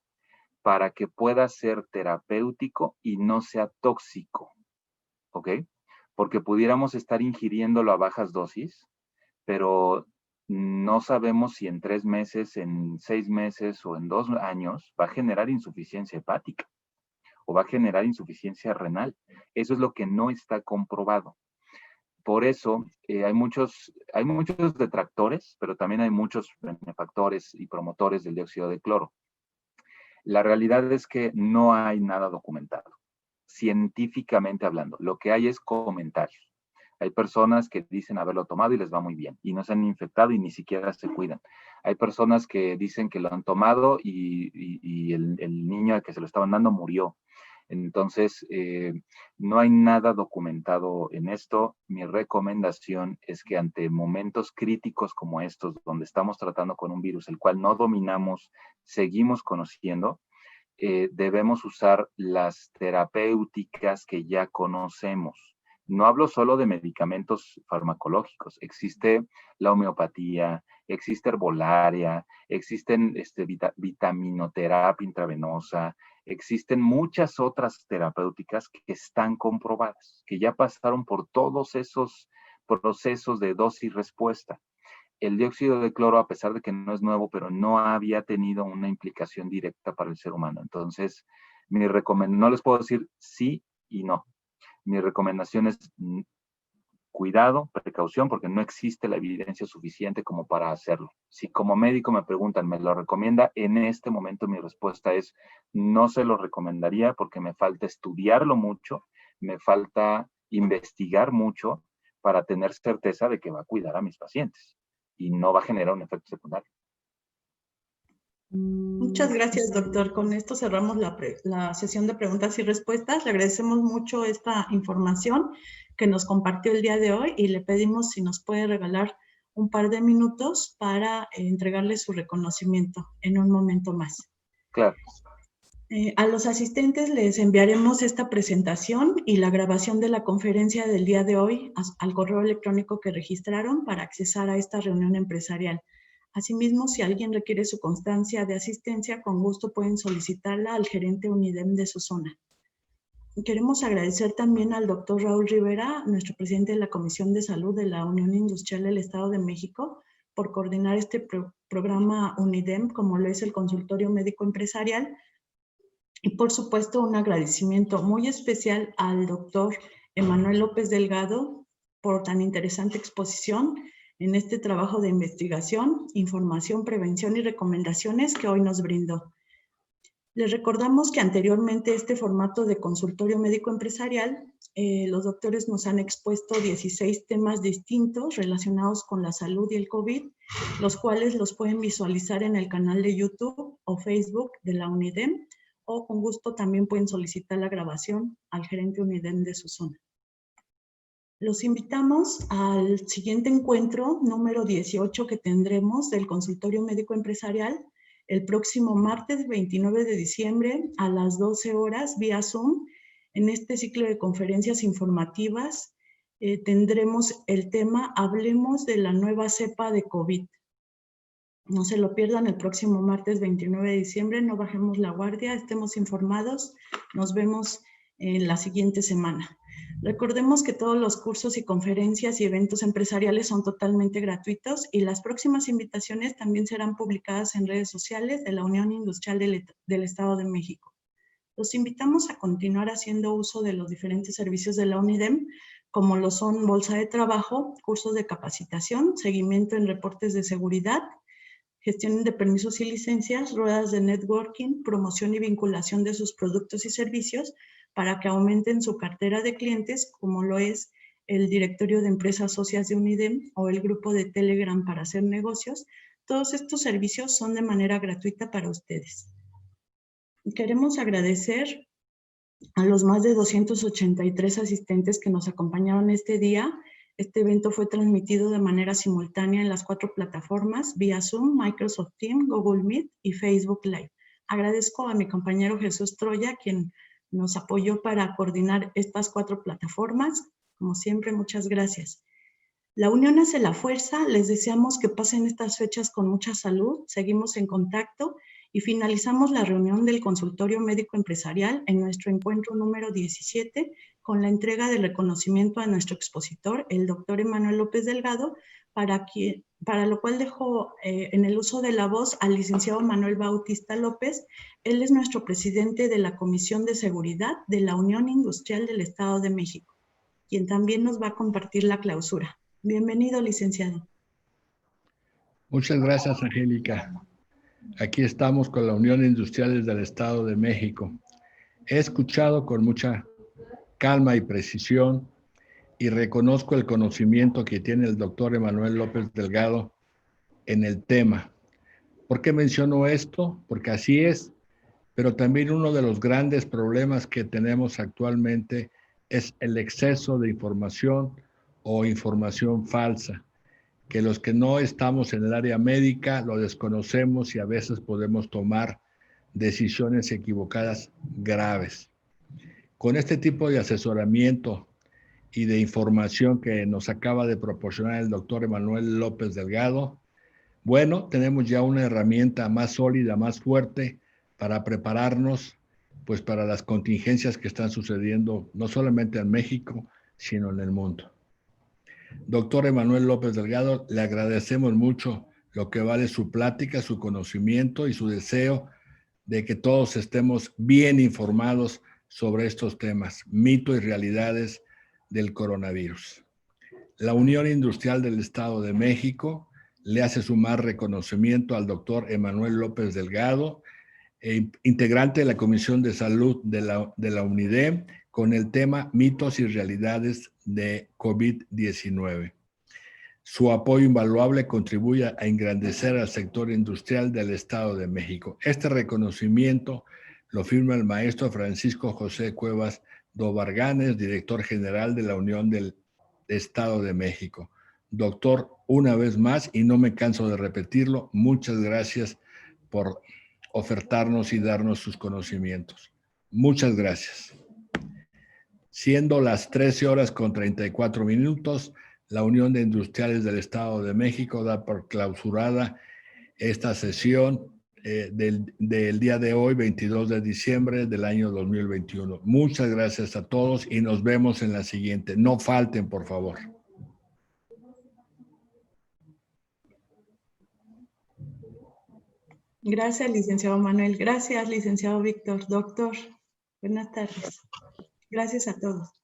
para que pueda ser terapéutico y no sea tóxico, ¿ok? Porque pudiéramos estar ingiriéndolo a bajas dosis, pero no sabemos si en 3 meses, en 6 meses o en 2 años va a generar insuficiencia hepática o va a generar insuficiencia renal. Eso es lo que no está comprobado. Por eso hay muchos detractores, pero también hay muchos benefactores y promotores del dióxido de cloro. La realidad es que no hay nada documentado, científicamente hablando. Lo que hay es comentarios. Hay personas que dicen haberlo tomado y les va muy bien y no se han infectado y ni siquiera se cuidan. Hay personas que dicen que lo han tomado y el niño al que se lo estaban dando murió. Entonces, no hay nada documentado en esto. Mi recomendación es que ante momentos críticos como estos, donde estamos tratando con un virus el cual no dominamos, seguimos conociendo, debemos usar las terapéuticas que ya conocemos. No hablo solo de medicamentos farmacológicos, existe la homeopatía, existe herbolaria, existen vitaminoterapia intravenosa, existen muchas otras terapéuticas que están comprobadas, que ya pasaron por todos esos procesos de dosis-respuesta. El dióxido de cloro, a pesar de que no es nuevo, pero no había tenido una implicación directa para el ser humano. Entonces, no les puedo decir sí y no. Mi recomendación es cuidado, precaución, porque no existe la evidencia suficiente como para hacerlo. Si como médico me preguntan, ¿me lo recomienda? En este momento mi respuesta es no se lo recomendaría porque me falta estudiarlo mucho, me falta investigar mucho para tener certeza de que va a cuidar a mis pacientes y no va a generar un efecto secundario. Muchas gracias, doctor. Con esto cerramos la sesión de preguntas y respuestas. Le agradecemos mucho esta información que nos compartió el día de hoy y le pedimos si nos puede regalar un par de minutos para entregarle su reconocimiento en un momento más. Claro. A los asistentes les enviaremos esta presentación y la grabación de la conferencia del día de hoy al correo electrónico que registraron para accesar a esta reunión empresarial. Asimismo, si alguien requiere su constancia de asistencia, con gusto pueden solicitarla al gerente UNIDEM de su zona. Queremos agradecer también al doctor Raúl Rivera, nuestro presidente de la Comisión de Salud de la Unión Industrial del Estado de México, por coordinar este programa UNIDEM, como lo es el Consultorio Médico Empresarial. Y por supuesto, un agradecimiento muy especial al doctor Emanuel López Delgado por tan interesante exposición en este trabajo de investigación, información, prevención y recomendaciones que hoy nos brindó. Les recordamos que anteriormente este formato de consultorio médico empresarial, los doctores nos han expuesto 16 temas distintos relacionados con la salud y el COVID, los cuales los pueden visualizar en el canal de YouTube o Facebook de la UNIDEM, o con gusto también pueden solicitar la grabación al gerente UNIDEM de su zona. Los invitamos al siguiente encuentro número 18 que tendremos del consultorio médico empresarial el próximo martes 29 de diciembre a las 12 horas vía Zoom. En este ciclo de conferencias informativas tendremos el tema Hablemos de la nueva cepa de COVID. No se lo pierdan el próximo martes 29 de diciembre, no bajemos la guardia, estemos informados, nos vemos en la siguiente semana. Recordemos que todos los cursos y conferencias y eventos empresariales son totalmente gratuitos y las próximas invitaciones también serán publicadas en redes sociales de la Unión Industrial del Estado de México. Los invitamos a continuar haciendo uso de los diferentes servicios de la UNIDEM, como lo son bolsa de trabajo, cursos de capacitación, seguimiento en reportes de seguridad, gestión de permisos y licencias, ruedas de networking, promoción y vinculación de sus productos y servicios para que aumenten su cartera de clientes, como lo es el directorio de empresas socias de UNIDEM o el grupo de Telegram para hacer negocios. Todos estos servicios son de manera gratuita para ustedes. Queremos agradecer a los más de 283 asistentes que nos acompañaron este día. Este evento fue transmitido de manera simultánea en las 4 plataformas, vía Zoom, Microsoft Teams, Google Meet y Facebook Live. Agradezco a mi compañero Jesús Troya, quien nos apoyó para coordinar estas 4 plataformas. Como siempre, muchas gracias. La unión hace la fuerza. Les deseamos que pasen estas fechas con mucha salud. Seguimos en contacto y finalizamos la reunión del consultorio médico empresarial en nuestro encuentro número 17 con la entrega del reconocimiento a nuestro expositor, el doctor Emanuel López Delgado, para lo cual dejo en el uso de la voz al licenciado Manuel Bautista López. Él es nuestro presidente de la Comisión de Seguridad de la Unión Industrial del Estado de México, quien también nos va a compartir la clausura. Bienvenido, licenciado. Muchas gracias, Angélica. Aquí estamos con la Unión Industrial del Estado de México. He escuchado con mucha calma y precisión y reconozco el conocimiento que tiene el doctor Emanuel López Delgado en el tema. ¿Por qué menciono esto? Porque así es, pero también uno de los grandes problemas que tenemos actualmente es el exceso de información o información falsa, que los que no estamos en el área médica lo desconocemos y a veces podemos tomar decisiones equivocadas graves. Con este tipo de asesoramiento y de información que nos acaba de proporcionar el doctor Emanuel López Delgado, bueno, tenemos ya una herramienta más sólida, más fuerte para prepararnos pues para las contingencias que están sucediendo no solamente en México, sino en el mundo. Doctor Emanuel López Delgado, le agradecemos mucho lo que vale su plática, su conocimiento y su deseo de que todos estemos bien informados sobre estos temas, mitos y realidades del coronavirus. La Unión Industrial del Estado de México le hace sumar reconocimiento al doctor Emanuel López Delgado, integrante de la Comisión de Salud de la UNIDE, con el tema Mitos y Realidades de COVID-19. Su apoyo invaluable contribuye a engrandecer al sector industrial del Estado de México. Este reconocimiento lo firma el maestro Francisco José Cuevas Dobarganes, director general de la Unión del Estado de México. Doctor, una vez más, y no me canso de repetirlo, muchas gracias por ofertarnos y darnos sus conocimientos. Muchas gracias. Siendo las 13:34, la Unión de Industriales del Estado de México da por clausurada esta sesión del día de hoy, 22 de diciembre del año 2021. Muchas gracias a todos y nos vemos en la siguiente. No falten, por favor. Gracias, licenciado Manuel. Gracias, licenciado Víctor. Doctor, buenas tardes. Gracias a todos.